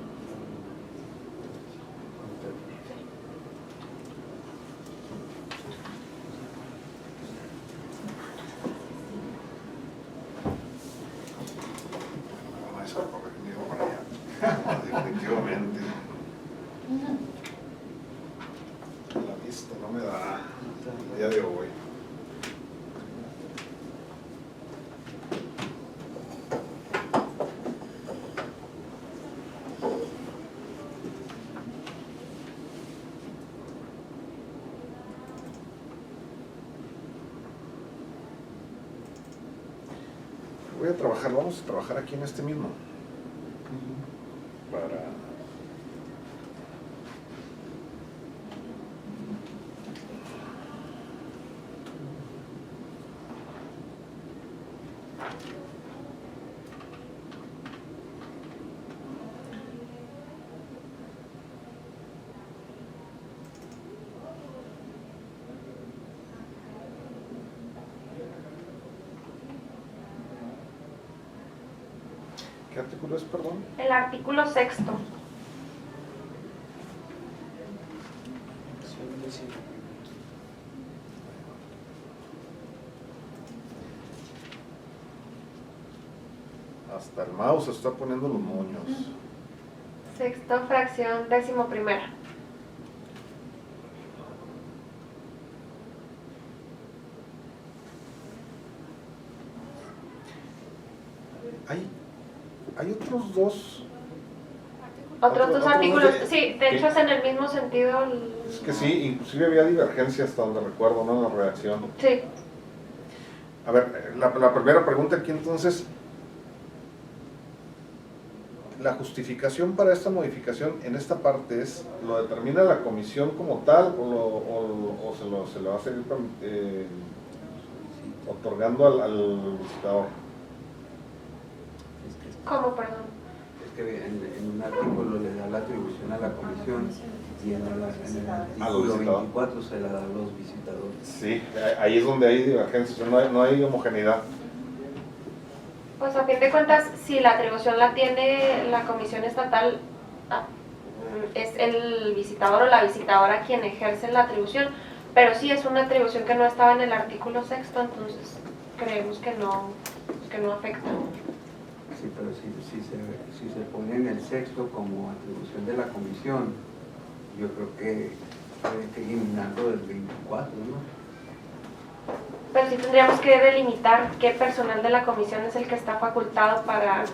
No, eso por definido para allá. Definitivamente. La vista no me da el día de hoy. Vamos a trabajar aquí en este mismo. Para ¿qué artículo es, perdón? El artículo 6º. Hasta el mouse está poniendo los moños. Sexto, fracción 11ª. Hay otros dos. Otros dos artículos, de- sí, de hecho es en el mismo sentido. Es que sí, inclusive había divergencia hasta donde recuerdo, ¿no? La redacción. Sí, A ver, la primera pregunta aquí entonces, ¿la justificación para esta modificación en esta parte es, lo determina la comisión como tal o se lo va a seguir otorgando al visitador? ¿cómo, perdón? Es que en un artículo le da la atribución a la comisión y en el artículo 24 se la da a los visitadores. Sí, ahí es donde hay divergencias, no hay homogeneidad. Pues a fin de cuentas, si la atribución la tiene la comisión estatal, es el visitador o la visitadora quien ejerce la atribución, pero sí es una atribución que no estaba en el artículo 6º, entonces creemos que no afecta. Sí, pero si se pone en el 6º como atribución de la comisión, yo creo que hay que eliminarlo del 24, ¿no? Pero sí tendríamos que delimitar qué personal de la comisión es el que está facultado para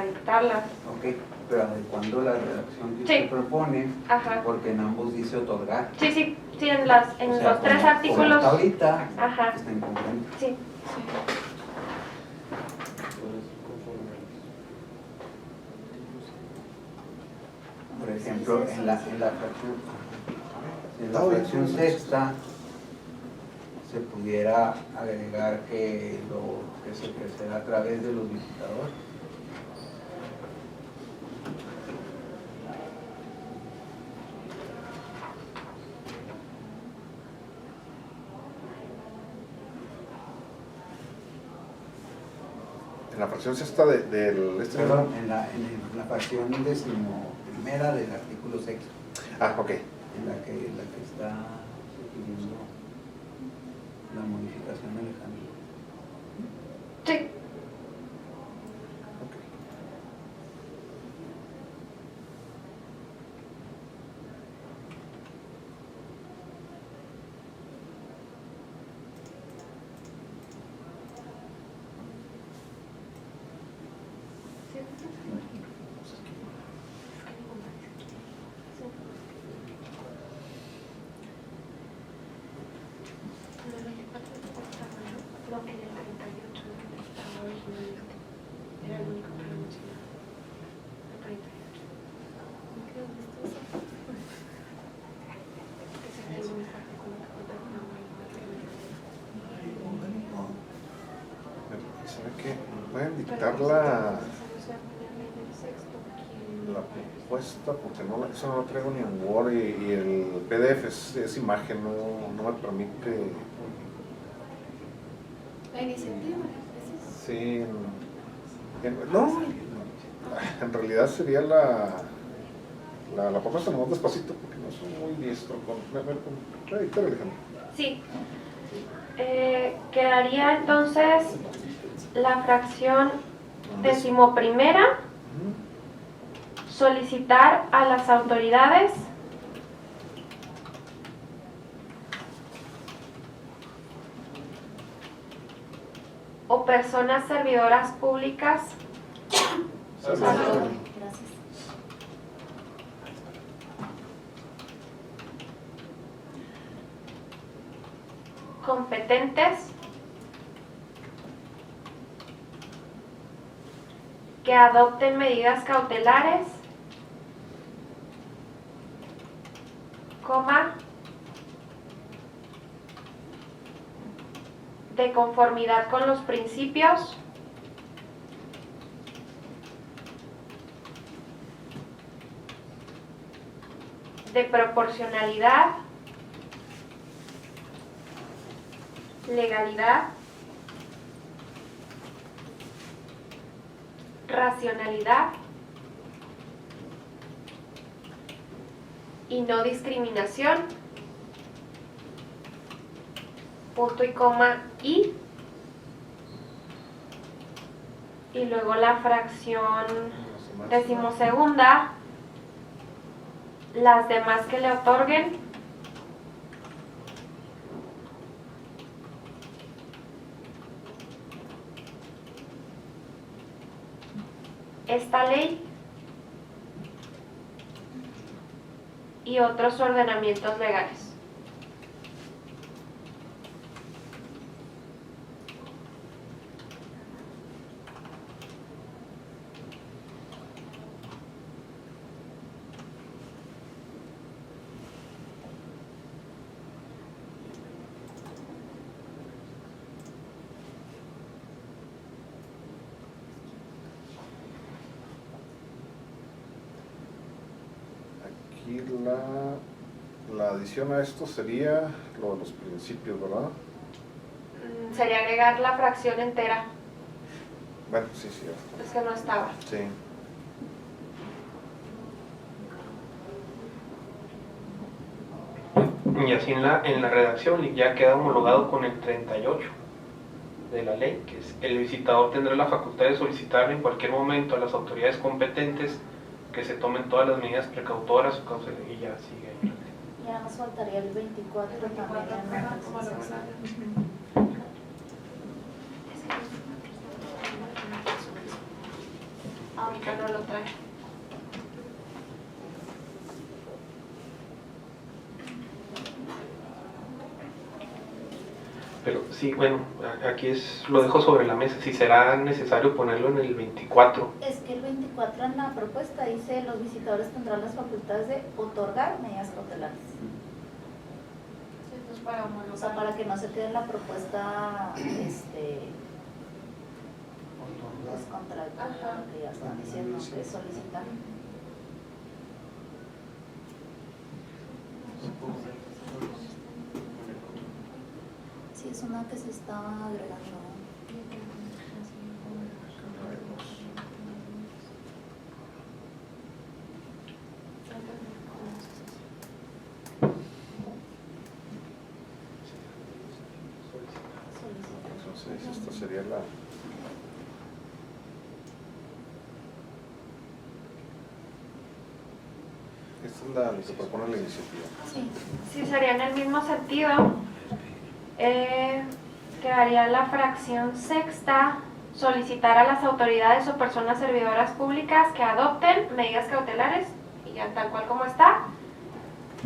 dictarla. Ok, pero adecuando la redacción que Sí. usted propone, Ajá. porque en ambos dice otorgar. Sí, en O sea, los tres como artículos. está ahorita, Ajá. está incongruente. Sí. Por ejemplo, en la fracción sexta se pudiera agregar que se ejercerá a través de los visitadores. En la fracción sexta del Perdón, en la fracción 11ª del artículo 6, ok. en la que está sugiriendo la modificación de Alejandro. Sí. ¿Sabe qué? ¿Pueden dictar la propuesta? Porque eso no lo traigo ni en Word y el PDF es imagen, no me permite. La iniciativa. Sí, no, en realidad sería la propuesta nomás despacito porque no soy muy diestro con Alejandro. Sí. Quedaría entonces la fracción 11ª, solicitar a las autoridades o personas servidoras públicas Gracias. competentes que adopten medidas cautelares, de conformidad con los principios de proporcionalidad, legalidad, racionalidad y no discriminación, punto y coma, y luego la fracción 12ª, las demás que le otorguen esta ley y otros ordenamientos legales. Aquí la adición a esto sería lo de los principios, ¿verdad? Sería agregar la fracción entera, Bueno, sí, es que no estaba. sí. Y así en la redacción ya queda homologado con el 38 de la ley, que es: el visitador tendrá la facultad de solicitar en cualquier momento a las autoridades competentes que se tomen todas las medidas precautoras o cautelares y ya sigue ahí. Y nada más faltaría el 24 también en la presentación. Ahorita no lo trae. Pero sí, bueno, aquí lo dejo sobre la mesa, si será necesario ponerlo en el 24. Es que el 24 en la propuesta dice los visitadores tendrán las facultades de otorgar medidas cautelares. Esto es para O sea, para que no se quede en la propuesta descontradictoria a lo que ya están diciendo que solicitan. Sí, es una que se está agregando. Entonces, esta sería la... Esta es la que propone la iniciativa. Sí. Sí, sería en el mismo sentido. Quedaría la fracción sexta, solicitar a las autoridades o personas servidoras públicas que adopten medidas cautelares, y ya tal cual como está,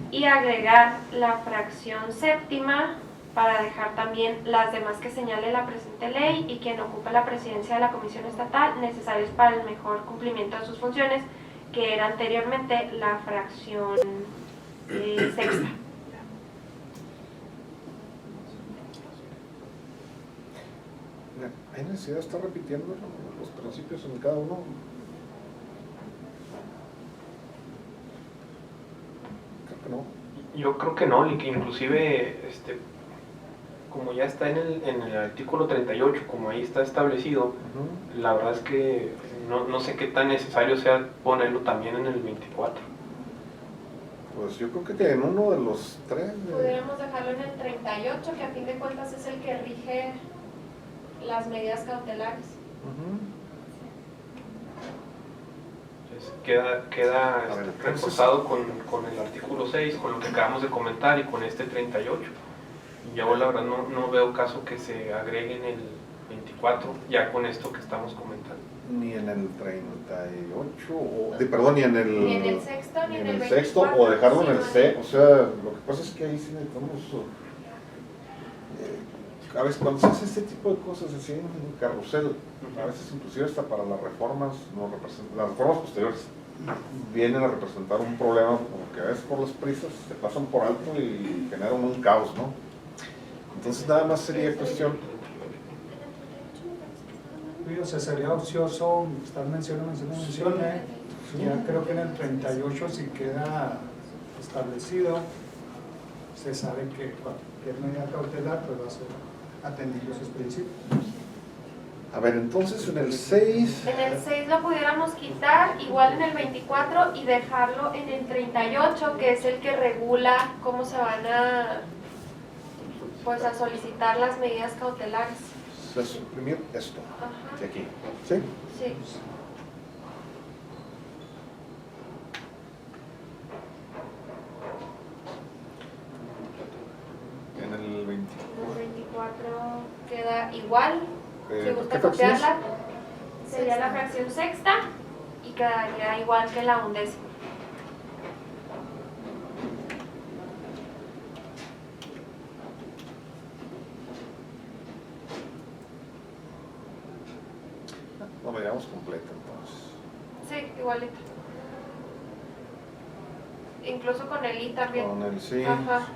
y agregar la fracción séptima para dejar también las demás que señale la presente ley y quien ocupe la presidencia de la Comisión Estatal necesarios para el mejor cumplimiento de sus funciones, que era anteriormente la fracción sexta. ¿Hay necesidad de estar repitiendo los principios en cada uno? Creo que no. Yo creo que no, y que inclusive, como ya está en el artículo 38, como ahí está establecido, la verdad es que no sé qué tan necesario sea ponerlo también en el 24. Pues yo creo que en uno de los tres... Pudiéramos dejarlo en el 38, que a fin de cuentas es el que rige las medidas cautelares. Entonces queda A ver, entonces- reforzado con el artículo 6, con lo que acabamos de comentar y con este 38. Y yo la verdad no veo caso que se agregue en el 24, ya con esto que estamos comentando. Ni en el 38, perdón, ni en el... Ni en el sexto, ni en el sexto, 24, o dejarlo en sí, el no. C. O sea, lo que pasa es que ahí sí necesitamos... a veces cuando se hace este tipo de cosas así en un carrusel, a veces inclusive hasta para las reformas, las reformas posteriores, vienen a representar un problema, porque a veces por las prisas se pasan por alto y generan un caos, ¿no? Entonces nada más sería cuestión... O sea, sería ocioso estar mencione. Ya creo que en el 38 si queda establecido, se sabe que cualquier medida cautelar pues va a ser atendido esos principios. A ver, entonces en el 6... En el 6 lo pudiéramos quitar, igual en el 24, y dejarlo en el 38, que es el que regula cómo se van a solicitar las medidas cautelares. Se suprimir esto, Ajá. de aquí, ¿sí? Sí. En el 20. El 24 queda igual. Si ¿Qué gusta fracción es? copiarla, sería la fracción sexta y quedaría igual que la undécima. No me digamos completa entonces. Sí, igualito. Incluso con el I también. Con el sí. Ajá.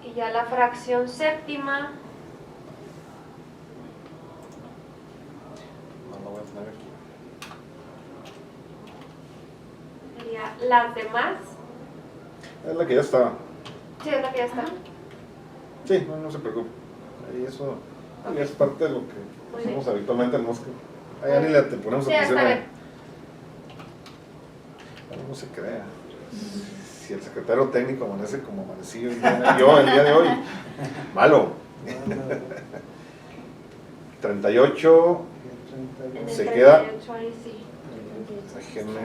Y ya la fracción séptima No lo voy a tener aquí. sería las demás. Es la que ya estaba. Sí, es la que ya está. Sí, no se preocupe. Ahí eso ya es parte de lo que Muy hacemos bien. habitualmente, no es que... Ahí ni le ponemos Sí, está atención. bien. No se crea. Si el secretario técnico amanece como amaneció yo el día de hoy, malo. 38, En el se queda. 38 ahí sí. Déjenme.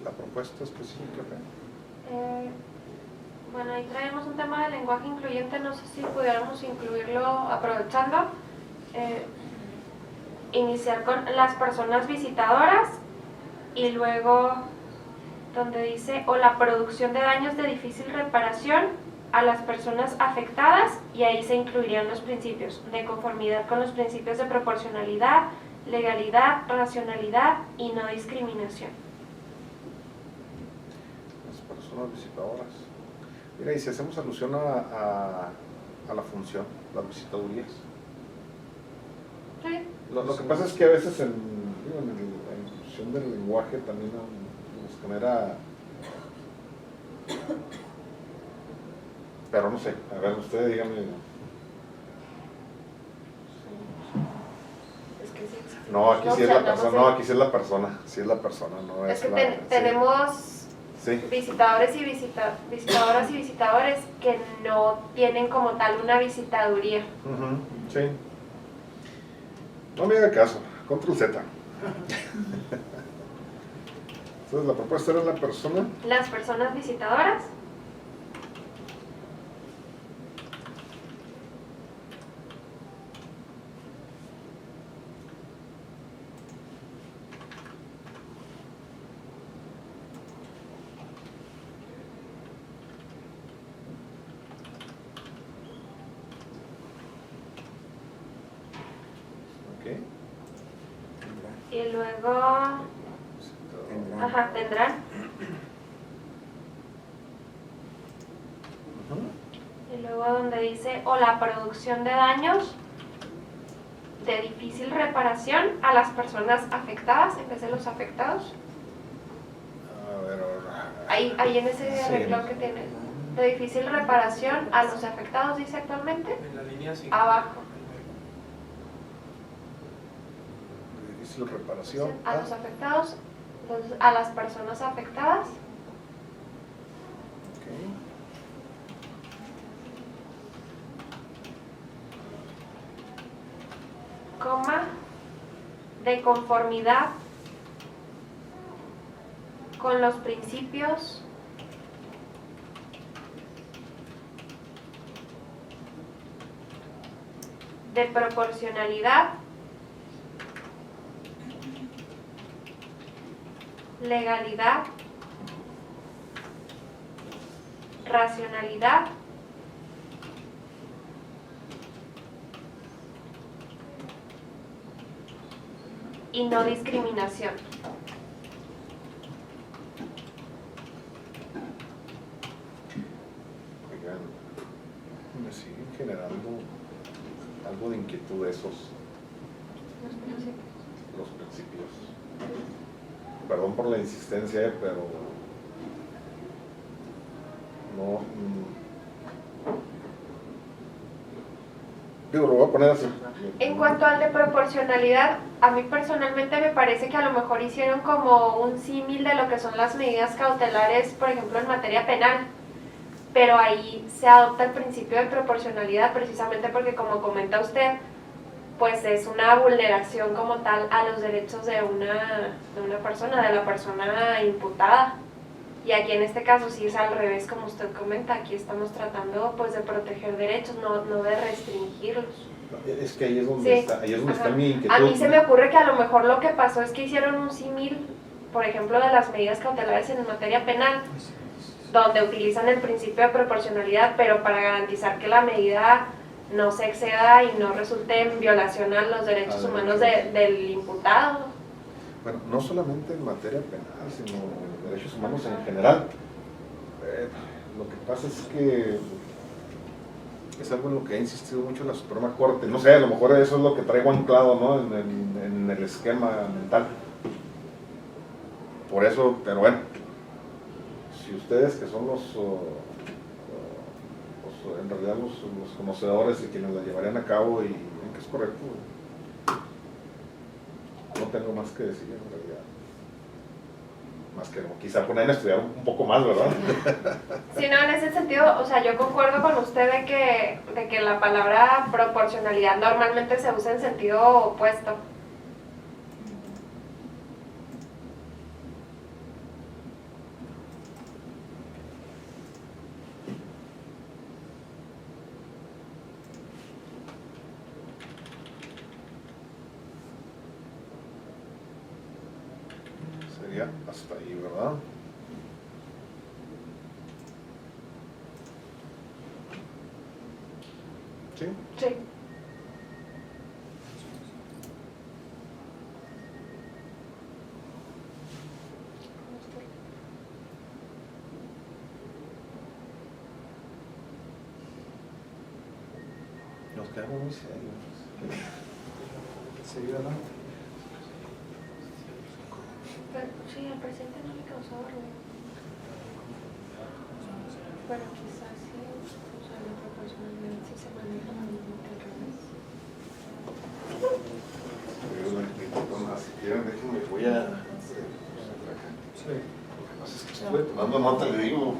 La propuesta específica. Bueno, ahí traemos un tema de lenguaje incluyente, no sé si pudiéramos incluirlo aprovechando. Iniciar con las personas visitadoras y luego donde dice o la producción de daños de difícil reparación a las personas afectadas, y ahí se incluirían los principios de conformidad con los principios de proporcionalidad, legalidad, racionalidad y no discriminación. Las personas visitadoras. Mira, y si hacemos alusión a la función, las visitadurías. Sí. Lo que pasa es que a veces en la inclusión del lenguaje también nos genera... Pero no sé, a ver, ustedes díganme. Es que sí. No, aquí No, sí es o sea, la persona, no no, sé. aquí sí es la persona, sí es la persona, no Es que la... tenemos Sí. visitadores y visitadoras y visitadores que no tienen como tal una visitaduría. Ujú, sí. No me haga caso, control Z. Entonces la propuesta era la persona. Las personas visitadoras. Ok. Y luego, ajá, tendrán. Ujú. Y luego donde dice o la producción de daños de difícil reparación a las personas afectadas, en vez de los afectados. A ver, ahora. Ahí en ese Sí. renglón que tiene. De difícil reparación a los afectados, dice actualmente. En la línea 5. Abajo. Difícil reparación. A los afectados, entonces a las personas afectadas. Ok. Coma, de conformidad con los principios de proporcionalidad, legalidad, racionalidad y no discriminación. Oigan, me siguen generando algo de inquietud esos, los principios. Perdón por la insistencia, pero no. Digo, lo voy a poner así. En cuanto al de proporcionalidad, a mí personalmente me parece que a lo mejor hicieron como un símil de lo que son las medidas cautelares, por ejemplo, en materia penal. Pero ahí se adopta el principio de proporcionalidad precisamente porque, como comenta usted, pues es una vulneración como tal a los derechos de una persona, de la persona imputada. Y aquí en este caso sí es al revés, como usted comenta, aquí estamos tratando pues de proteger derechos, no de restringirlos. Es que ahí es donde, Sí. ahí es donde Ajá. está mi inquietud. A mí se me ocurre que a lo mejor lo que pasó es que hicieron un símil, por ejemplo, de las medidas cautelares en materia penal, donde utilizan el principio de proporcionalidad, pero para garantizar que la medida no se exceda y no resulte en violación a los derechos humanos del imputado. Bueno, no solamente en materia penal, sino en derechos humanos en general. Lo que pasa es que es algo en lo que ha insistido mucho la Suprema Corte. No sé, a lo mejor eso es lo que traigo anclado, ¿no?, en el esquema mental. Por eso, pero bueno, si ustedes que son en realidad los conocedores y quienes la llevarían a cabo y ven que es correcto, no tengo más que decir en realidad. Más que quizá ponerme a estudiar un poco más, ¿verdad? Sí, no, en ese sentido, o sea, yo concuerdo con usted de que la palabra proporcionalidad normalmente se usa en sentido opuesto. Sería hasta ahí, ¿verdad? ¿Sí? Sí. Nos quedamos muy serios. Seguida, ¿no? Pero, sí, al presidente no le causaba ruido. Bueno, quizás sí, o sea, la proporcionalidad sí se maneja lo mismo que al revés. Si quieren, déjenme, voy a... Sí. Lo que pasa es que estuve tomando nota, le digo.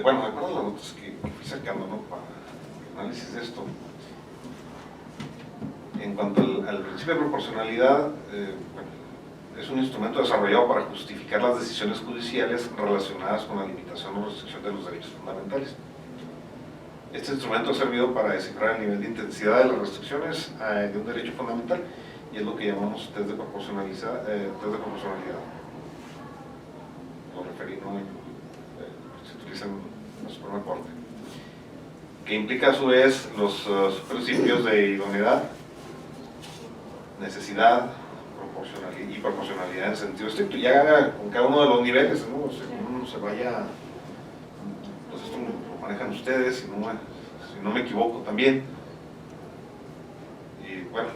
Bueno, de acuerdo a las notas que fui sacando, ¿no?, para el análisis de esto, en cuanto al principio de proporcionalidad, bueno, es un instrumento desarrollado para justificar las decisiones judiciales relacionadas con la limitación o restricción de los derechos fundamentales. Este instrumento ha servido para descifrar el nivel de intensidad de las restricciones de un derecho fundamental, y es lo que llamamos test de proporcionalidad. Lo referí, ¿no?, se utiliza en la Suprema Corte, que implica a su vez los principios de idoneidad, necesidad y proporcionalidad en sentido estricto. Ya con cada uno de los niveles, ¿no?, según se vaya, pues esto lo manejan ustedes, si no me equivoco también. Y bueno,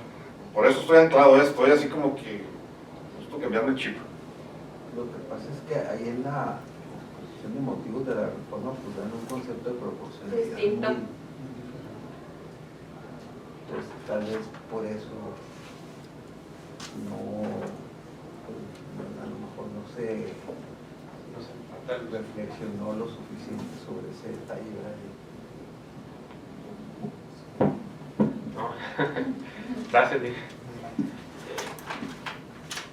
por eso estoy anclado, estoy así como que estoy cambiando el chip. Lo que pasa es que ahí en la exposición de motivos de la reforma pues dan un concepto de proporcionalidad distinto. Entonces tal vez por eso a lo mejor no se reflexionó lo suficiente sobre ese detalle, ¿verdad? No. Gracias, Diego.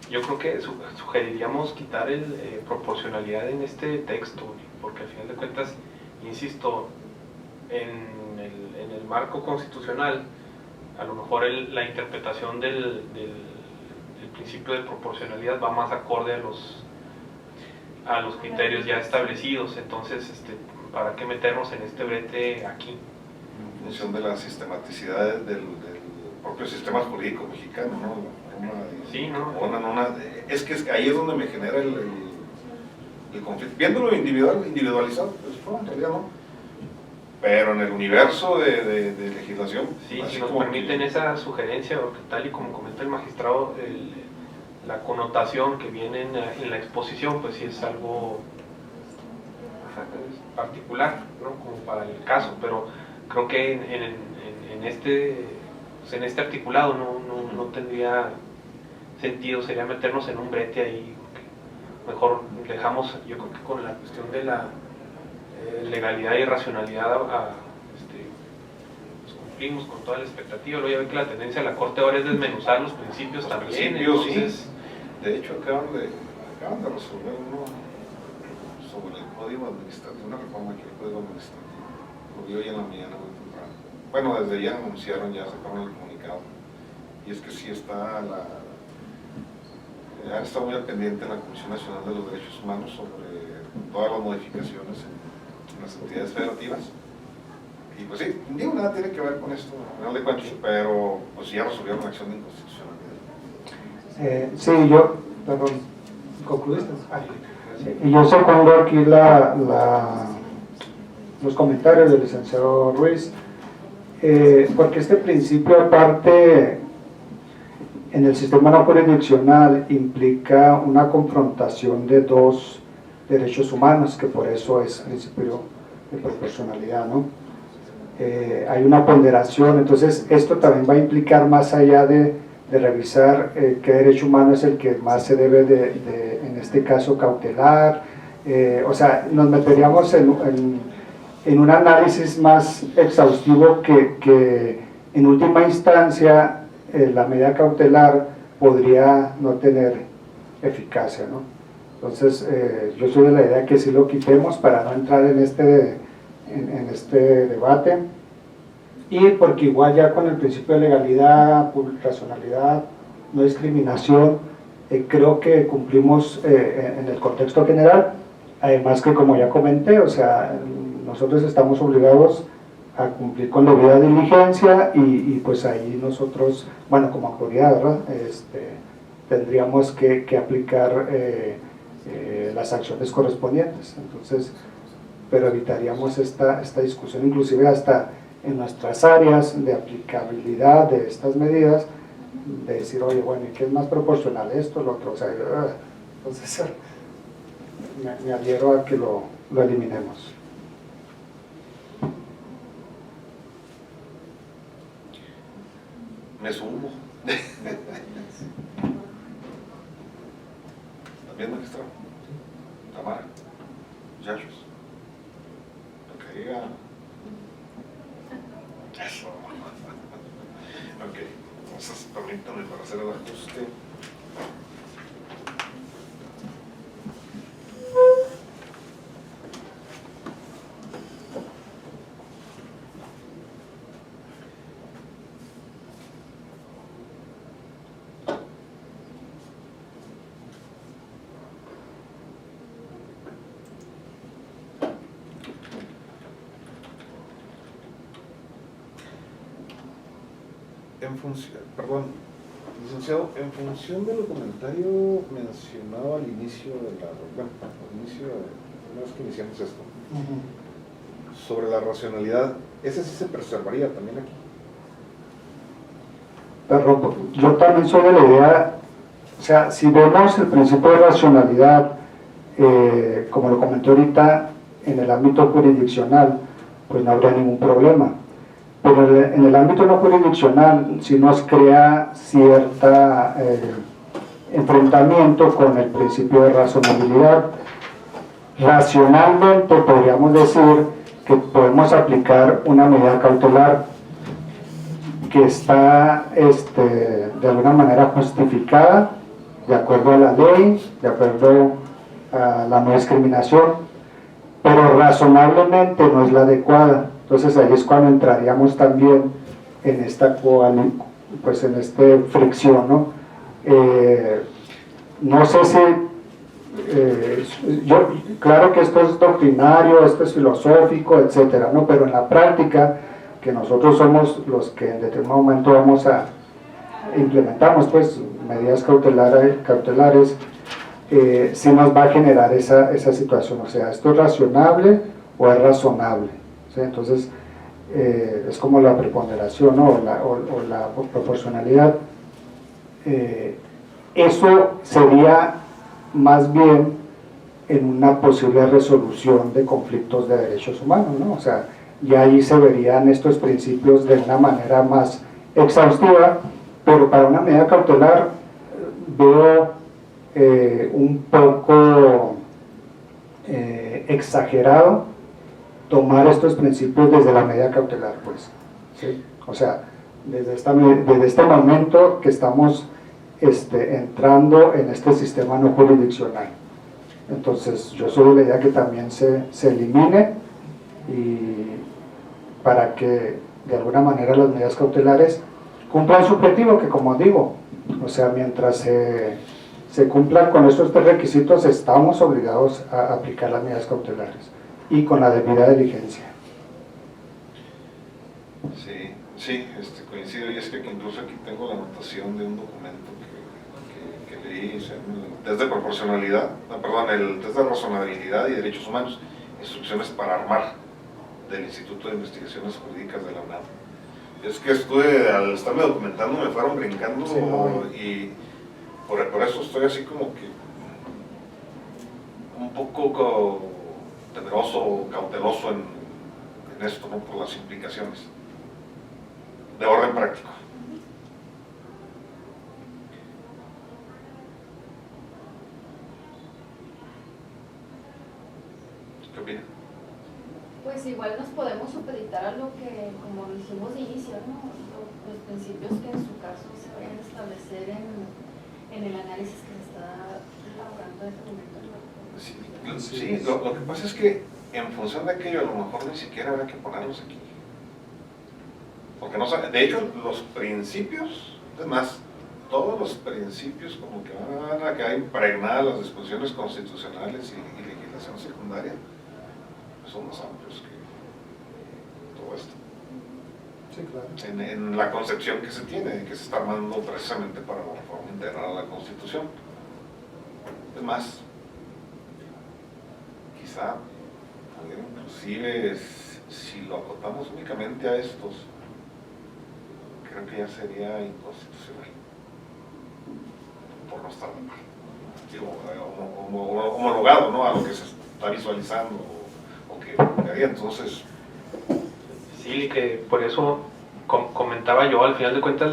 Yo creo que sugeriríamos quitar el proporcionalidad en este texto, porque al final de cuentas, insisto, en el marco constitucional, a lo mejor la interpretación del principio de proporcionalidad va más acorde a los criterios ya establecidos. Entonces, ¿para qué meternos en este brete aquí? En función de la sistematicidad del propio sistema jurídico mexicano, ¿no? Sí, ¿no? Es que ahí es donde me genera el conflicto. Viéndolo individualizado, pues en realidad no. Pero en el universo de legislación... Sí, si nos permiten esa sugerencia, porque tal y como comenta el magistrado, la connotación que viene en la exposición, pues sí es algo particular, ¿no?, como para el caso, pero creo que en este articulado no tendría sentido, sería meternos en un brete ahí. Mejor dejamos, yo creo que con la cuestión de la legalidad y racionalidad pues cumplimos con toda la expectativa. Luego ya ve que la tendencia de la Corte ahora es desmenuzar los principios también. Principios, entonces, sí. De hecho acaban de resolver uno sobre el código administrativo, una reforma aquí al código administrativo. Lo vi hoy en la mañana muy temprano. Bueno, desde ya anunciaron, ya sacaron el comunicado. Y es que sí está han estado muy al pendiente la Comisión Nacional de los Derechos Humanos sobre todas las modificaciones en las entidades federativas. Y pues sí, digo, nada tiene que ver con esto, al final de cuentas, pero pues ya resolvieron la acción de inconstitucionalidad. Sí, yo, perdón, ¿concluiste? Y yo segundo aquí los comentarios del licenciado Ruiz, porque este principio aparte en el sistema no jurisdiccional implica una confrontación de dos derechos humanos, que por eso es principio de proporcionalidad, ¿no? Hay una ponderación, entonces esto también va a implicar, más allá de revisar qué derecho humano es el que más se debe en este caso cautelar, o sea, nos meteríamos en un análisis más exhaustivo que en última instancia la medida cautelar podría no tener eficacia, ¿no? Entonces yo soy de la idea que sí lo quitemos para no entrar en este debate, y porque igual ya con el principio de legalidad, racionalidad, no discriminación, creo que cumplimos en el contexto general. Además que, como ya comenté, o sea, nosotros estamos obligados a cumplir con la debida diligencia y pues ahí nosotros, bueno, como autoridad, ¿verdad? Tendríamos que aplicar las acciones correspondientes. Entonces, pero evitaríamos esta discusión, inclusive hasta en nuestras áreas de aplicabilidad de estas medidas, de decir, oye, bueno, ¿y qué es más proporcional, esto, lo otro? O sea, entonces me adhiero a que lo eliminemos. Me sumo. También, magistrado. Tamara. Muchachos. Lo que diga. Eso. Ok. Entonces, permítanme para hacer el ajuste. Licenciado, en función del comentario mencionado al inicio una vez que iniciamos esto, sobre la racionalidad, ¿ese sí se preservaría también aquí? Pero yo también soy de la idea, o sea, si vemos el principio de racionalidad, como lo comenté ahorita, en el ámbito jurisdiccional, pues no habría ningún problema. Pero en el ámbito no jurisdiccional sí nos crea cierta enfrentamiento con el principio de razonabilidad. Racionalmente podríamos decir que podemos aplicar una medida cautelar que está de alguna manera justificada de acuerdo a la ley, de acuerdo a la no discriminación, pero razonablemente no es la adecuada. Entonces ahí es cuando entraríamos también en esta fricción, ¿no? No sé si claro que esto es doctrinario, esto es filosófico, etcétera, ¿no? Pero en la práctica, que nosotros somos los que en determinado momento implementamos pues medidas cautelares, sí nos va a generar esa situación, o sea, ¿esto es razonable o es razonable? ¿Sí? Entonces, es como la preponderación, ¿no? o la proporcionalidad. Eso sería más bien en una posible resolución de conflictos de derechos humanos, ¿no? O sea, y ahí se verían estos principios de una manera más exhaustiva, pero para una medida cautelar veo un poco exagerado tomar estos principios desde la medida cautelar, pues, ¿sí? O sea, desde este momento que estamos entrando en este sistema no jurisdiccional. Entonces yo soy de la idea que también se elimine, y para que de alguna manera las medidas cautelares cumplan su objetivo, que como digo, o sea, mientras se cumplan con estos 3 requisitos, estamos obligados a aplicar las medidas cautelares y con la debida diligencia. Sí, coincido, y es que incluso aquí tengo la anotación de un documento que leí, o sea, desde proporcionalidad, el test de razonabilidad y derechos humanos, instrucciones para armar, del Instituto de Investigaciones Jurídicas de la UNAM. Es que al estarme documentando me fueron brincando, sí, no. Y por eso estoy así como que un poco temeroso o cauteloso en esto, ¿no? Por las implicaciones de orden práctico. ¿Qué opina? Pues igual nos podemos supeditar a lo que, como lo hicimos de inicio, ¿no? Los principios que en su caso se vayan a establecer en el análisis que se está elaborando en este momento. Sí, lo que pasa es que en función de aquello a lo mejor ni siquiera habrá que ponerlos aquí. Porque no sabe, de hecho los principios, además, todos los principios como que van a quedar impregnadas las disposiciones constitucionales y legislación secundaria, son más amplios que todo esto. Sí, claro. En la concepción que se tiene, que se está armando precisamente para la reforma integral a la Constitución. Es más, quizá pudiera inclusive, si lo acotamos únicamente a estos, creo que ya sería inconstitucional, por no estar homologado, ¿no?, a lo que se está visualizando o que haría. Entonces, sí, que por eso comentaba yo, al final de cuentas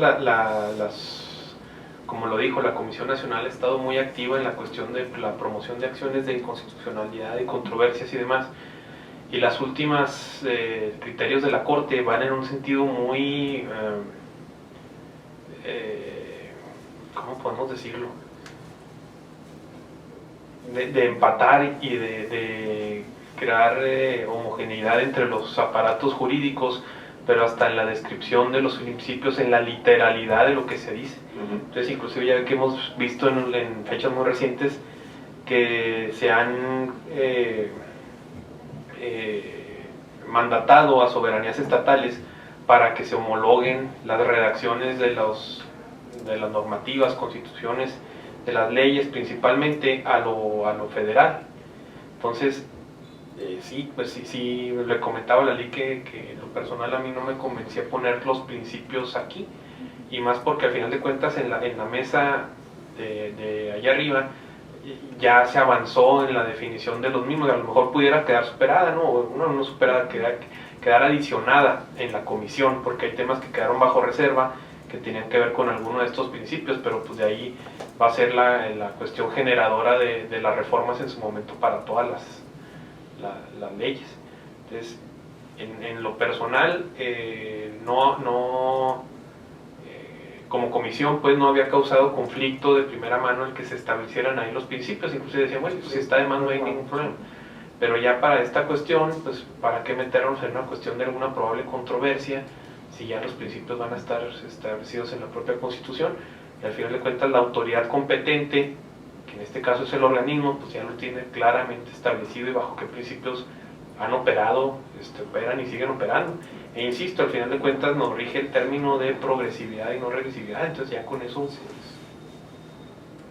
como lo dijo, la Comisión Nacional ha estado muy activa en la cuestión de la promoción de acciones de inconstitucionalidad y controversias y demás, y las últimas criterios de la Corte van en un sentido muy ¿cómo podemos decirlo? De empatar y de crear homogeneidad entre los aparatos jurídicos, pero hasta en la descripción de los principios, en la literalidad de lo que se dice. Entonces, inclusive ya que hemos visto en fechas muy recientes que se han mandatado a soberanías estatales para que se homologuen las redacciones de las normativas, constituciones, de las leyes, principalmente a lo federal. Entonces, sí, pues sí, le comentaba a la ley que en lo personal a mí no me convencía poner los principios aquí, y más porque al final de cuentas en la mesa de allá arriba ya se avanzó en la definición de los mismos, y a lo mejor pudiera quedar superada, ¿no? No superada, quedar adicionada en la comisión, porque hay temas que quedaron bajo reserva que tenían que ver con alguno de estos principios, pero pues de ahí va a ser la cuestión generadora de las reformas en su momento para todas las leyes. Entonces, en lo personal, como comisión, pues no había causado conflicto de primera mano el que se establecieran ahí los principios. Incluso decían, bueno, pues si está de más no hay ningún problema. Pero ya para esta cuestión, pues para qué meternos en una cuestión de alguna probable controversia si ya los principios van a estar establecidos en la propia Constitución, y al final de cuentas la autoridad competente, que en este caso es el organismo, pues ya lo tiene claramente establecido y bajo qué principios han operado, operan y siguen operando. E insisto, al final de cuentas nos rige el término de progresividad y no regresividad, entonces ya con eso...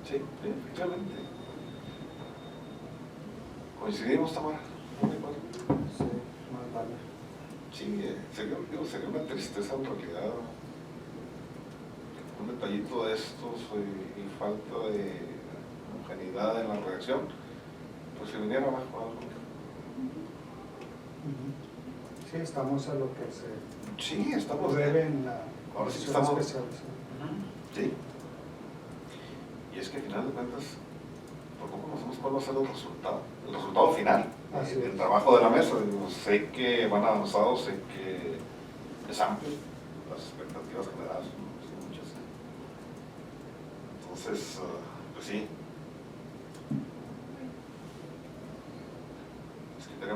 Sí, efectivamente. ¿Coincidimos, Tamara? Sí, más vale. Sí, sería una tristeza en realidad. Un detallito de estos y falta de homogeneidad en la redacción, pues se viniera abajo algo. Sí, estamos a lo que se Sí, estamos debe en la ahora sí comisión estamos especializada. Sí. Y es que al final de cuentas, tampoco conocemos cuál va a ser el resultado final del trabajo de la mesa. Digo, sé que van avanzados, sé que es amplio, las expectativas generadas son muchas. Entonces, pues sí.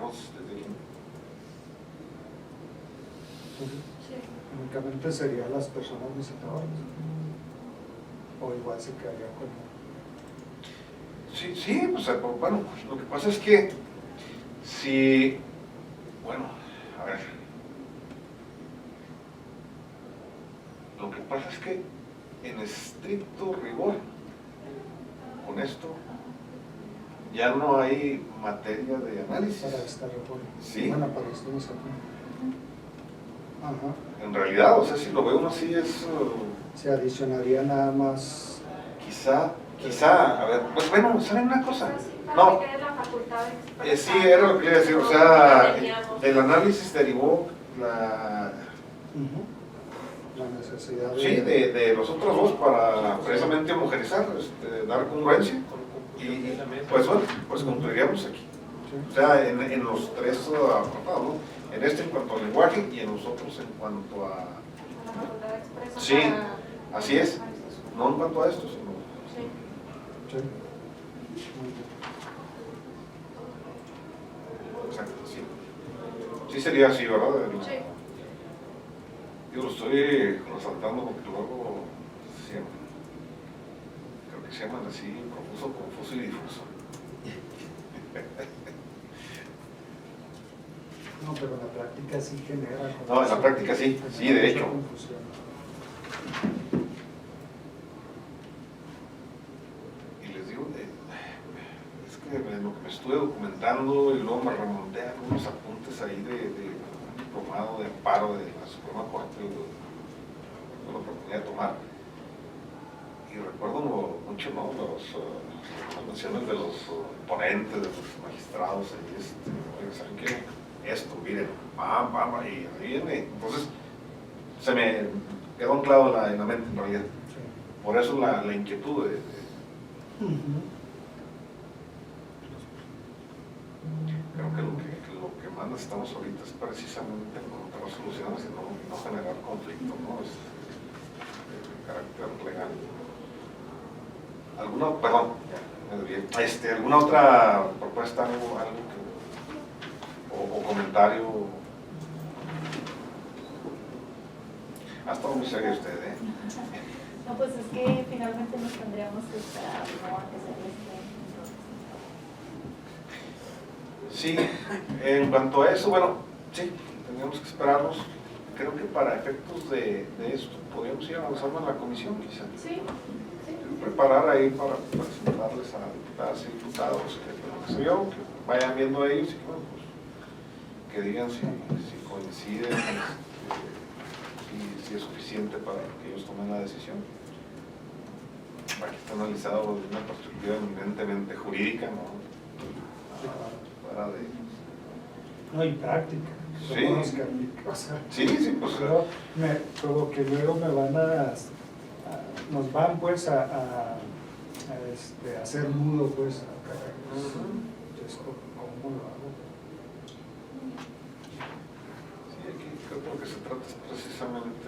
vemos desde aquí. Únicamente serían las personas visitadoras. O igual se quedaría con... Sí, sí, pues bueno, lo que pasa es que si, bueno, a ver, lo que pasa es que en estricto rigor, con esto, ya no hay materia de análisis. Para esta reforma. Sí. Bueno, para esto no se aplica. Ajá. En realidad, o sea, si lo ve uno así es, Se adicionaría nada más. quizá, a ver, pues bueno, ¿saben una cosa? Pues sí, para No, que quede la facultad de expresar. sí, era lo que le iba a decir, o sea, del análisis derivó la... La necesidad de... Sí, de los otros dos para precisamente homogeneizar, dar congruencia y pues bueno, pues concluiríamos aquí. O sea, en los tres apartados, ¿no? En este en cuanto al lenguaje y en los otros en cuanto a... La facultad de expresar. Sí, para- así es, no en cuanto a esto, sino... Sí. Sí. Muy bien. Exacto, sí. Sí sería así, ¿verdad? Sí. Yo lo estoy resaltando porque luego siempre, creo que se llaman así, profuso, confuso y difuso. No, pero en la práctica sí genera... No, en la práctica sí, sí, de hecho. Confusión. Y les digo, es que en lo que me estuve documentando y luego me remonté a algunos apuntes ahí de diplomado de amparo de la Suprema Corte, tuve la oportunidad de tomar. Y recuerdo mucho, ¿no? Las menciones de los ponentes, de los magistrados, ahí, oye, ¿saben qué? Esto, miren, pam, y ahí viene. Entonces, se me quedó anclado en la mente, en realidad. Sí. Por eso la inquietud de creo que lo que más necesitamos ahorita es precisamente encontrar soluciones y no generar conflicto, ¿no? Es de carácter legal. ¿Alguna otra propuesta, algo que, o comentario? Ha estado muy serio usted, ¿eh? No, pues es que finalmente nos tendríamos que esperar, ¿no? A que se reciba. Sí, en cuanto a eso, bueno, sí, tendríamos que esperarnos. Creo que para efectos de esto podríamos ir avanzando en la comisión, quizá. Sí, sí. Preparar ahí para presentarles a diputadas y diputados que se vio, que vayan viendo a ellos y que, bueno, pues, que digan si coinciden, si es suficiente para que ellos tomen la decisión. Aquí está analizado desde una perspectiva eminentemente jurídica, ¿no? Para de... No, y práctica. Sí. Somos los que aplican, o sea, Sí, pues... como que luego me van nos van pues a hacer nudo pues entonces, ¿cómo lo hago? Sí, aquí creo que lo que se trata es precisamente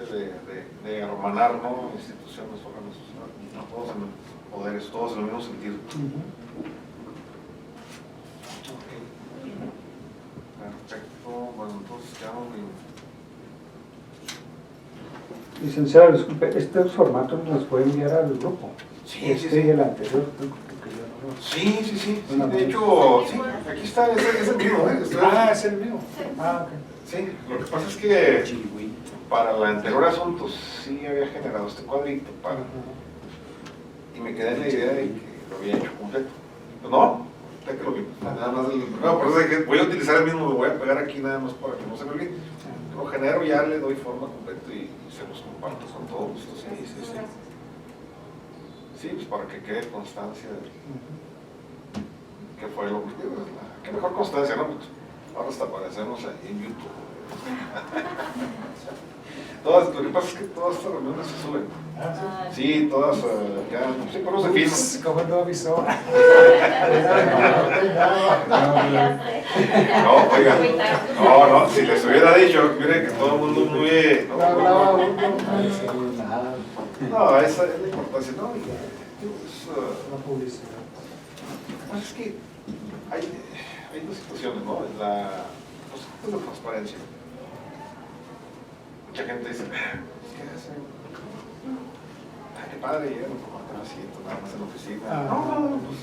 de hermanar, ¿no? Instituciones, órganos, no todos en poderes, todos en el mismo sentido. Perfecto, bueno, entonces quedamos bien. Licenciado, disculpe, ¿estos formatos los puede enviar al grupo? Sí, Y el anterior, porque yo no lo... Sí, de Bueno, hecho, sí, aquí está, es el mismo, ¿eh? es el mío. Ah, ok. Sí, lo que pasa es que para el anterior asunto sí había generado este cuadrito y me quedé en la idea de que lo había hecho completo. Pues no, ya que lo vi, nada más por eso dije, voy a utilizar el mismo, lo voy a pegar aquí nada más para que no se me olvide. Lo genero, ya le doy forma completa y se los comparto con todo gusto, sí. Sí, pues para que quede constancia de qué fue lo que digo, qué mejor constancia, ¿no? Pues ahora hasta aparecemos ahí en YouTube. Lo que pasa es que todas estas reuniones se suben. Sí, todas ya, sí, pero no se filman. ¿Cómo no avisó? No, oiga, no, si les hubiera dicho, mire que todo el mundo muy... No, esa es la importancia, ¿no? La publicidad. Lo que pasa es que hay dos situaciones, ¿no? Los aspectos de transparencia. Mucha gente dice, ¿qué hacen? Ay, qué padre, ya no comparten así, nada más en la oficina. No, pues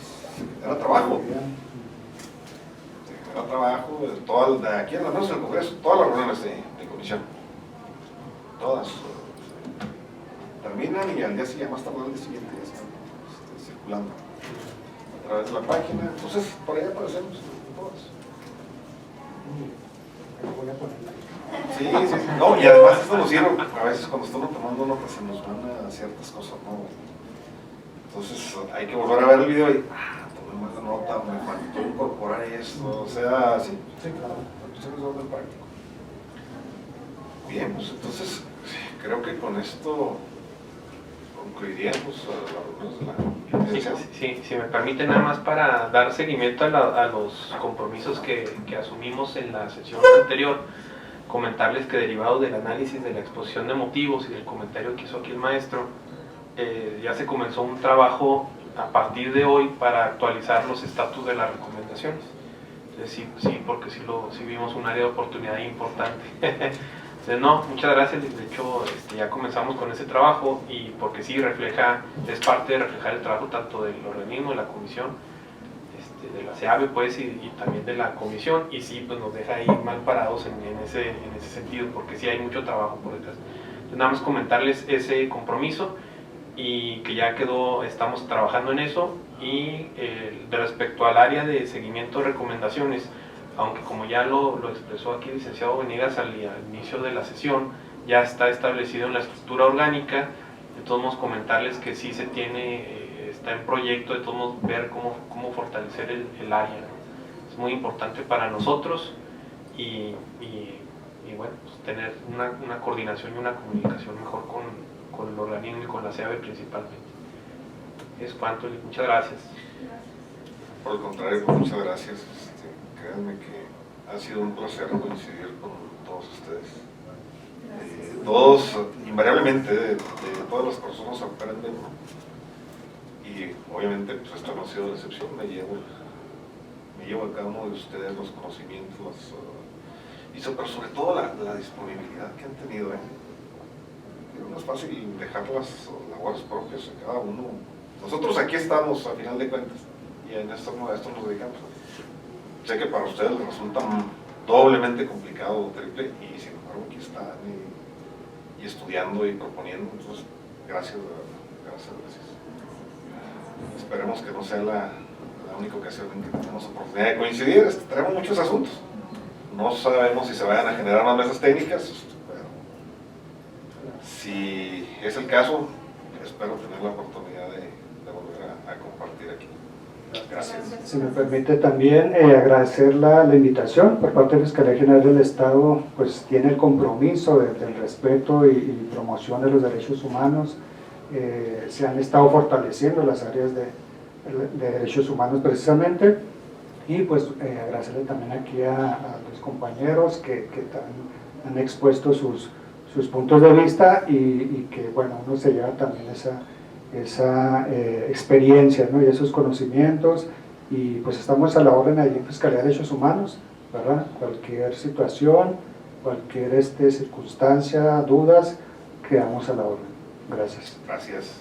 era trabajo. Era trabajo, de aquí en la noche del Congreso, todas las reuniones de comisión. Todas. Terminan y al día siguiente, más tarde al día siguiente, ya están circulando a través de la página. Entonces, por ahí aparecemos todas. Voy a ponerla. Sí, sí. No, y además esto nos sirve, a veces cuando estamos tomando notas se nos van a ciertas cosas, ¿no? Entonces hay que volver a ver el video y, tomé más nota, me faltó incorporar esto, o sea, sí. Sí, claro. Cuestiones de orden práctico. Bien, pues entonces creo que con esto concluiríamos la reunión de la Sí, si me permite nada más para dar seguimiento a los compromisos que asumimos en la sesión anterior, comentarles que derivado del análisis de la exposición de motivos y del comentario que hizo aquí el maestro, ya se comenzó un trabajo a partir de hoy para actualizar los estatus de las recomendaciones. Entonces, sí, porque sí vimos un área de oportunidad importante. Entonces, no, muchas gracias. De hecho, ya comenzamos con ese trabajo y porque sí es parte de reflejar el trabajo tanto del organismo, de la comisión, de la CEAVE, pues, y también de la comisión, y sí, pues nos deja ahí mal parados en ese sentido, porque sí hay mucho trabajo por detrás. Entonces, nada más comentarles ese compromiso y que ya estamos trabajando en eso, y de respecto al área de seguimiento de recomendaciones, aunque como ya lo expresó aquí el licenciado Venegas al inicio de la sesión, ya está establecido en la estructura orgánica. De todos modos, comentarles que sí se tiene, está en proyecto, de todos modos, ver cómo fortalecer el área, ¿no? Es muy importante para nosotros y bueno, pues tener una coordinación y una comunicación mejor con el organismo y con la CEAVE principalmente. Es cuanto, muchas gracias. Por el contrario, pues muchas gracias. Créanme que ha sido un placer coincidir con todos ustedes. Todos, invariablemente, de todas las personas aprenden, y obviamente pues esto no ha sido la excepción. Me llevo a cada uno de ustedes los conocimientos, pero sobre todo la disponibilidad que han tenido. No es fácil dejar las labores propias a cada uno. Nosotros aquí estamos, a final de cuentas, y a esto nos dedicamos. Sé que para ustedes les resulta doblemente complicado o triple, y sin embargo aquí están y estudiando y proponiendo. Entonces, gracias. Esperemos que no sea la única ocasión en que tenemos oportunidad de coincidir. Tenemos muchos asuntos. No sabemos si se vayan a generar más mesas técnicas, pero si es el caso, espero tener la oportunidad de volver a compartir aquí. Gracias. Si me permite también agradecer la invitación por parte de la Fiscalía General del Estado, pues tiene el compromiso del respeto y promoción de los derechos humanos. Se han estado fortaleciendo las áreas de derechos humanos precisamente, y pues agradecerle también aquí a los compañeros que han expuesto sus puntos de vista, y que bueno, uno se lleva también esa experiencia, ¿no? Y esos conocimientos, y pues estamos a la orden allí en Fiscalía de Derechos Humanos, ¿verdad? Cualquier situación, cualquier circunstancia, dudas, quedamos a la orden. Gracias. Gracias.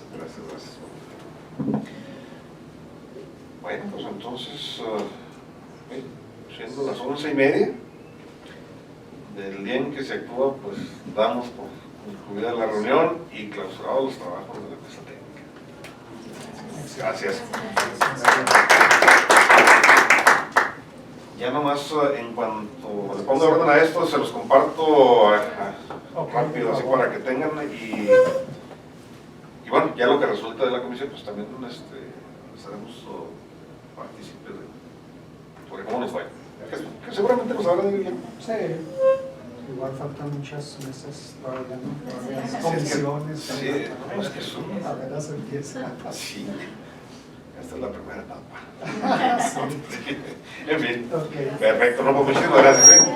Bueno, pues entonces, siendo las 11:30 del día en que se actúa, pues damos por concluida la reunión y clausurados los trabajos de la mesa técnica. Gracias. Ya nomás, en cuanto le ponga orden a esto, se los comparto rápido, así para que tengan, y bueno, ya lo que resulta de la comisión, pues también estaremos partícipes sobre cómo nos fue, que seguramente nos habrá de ir bien. Sí. Igual faltan muchas mesas todavía, ¿no? Comisiones. Sí, es que eso. Apenas empieza. Sí, esta es la primera etapa. Sí. En fin, Okay. perfecto, no, pues muchísimas gracias.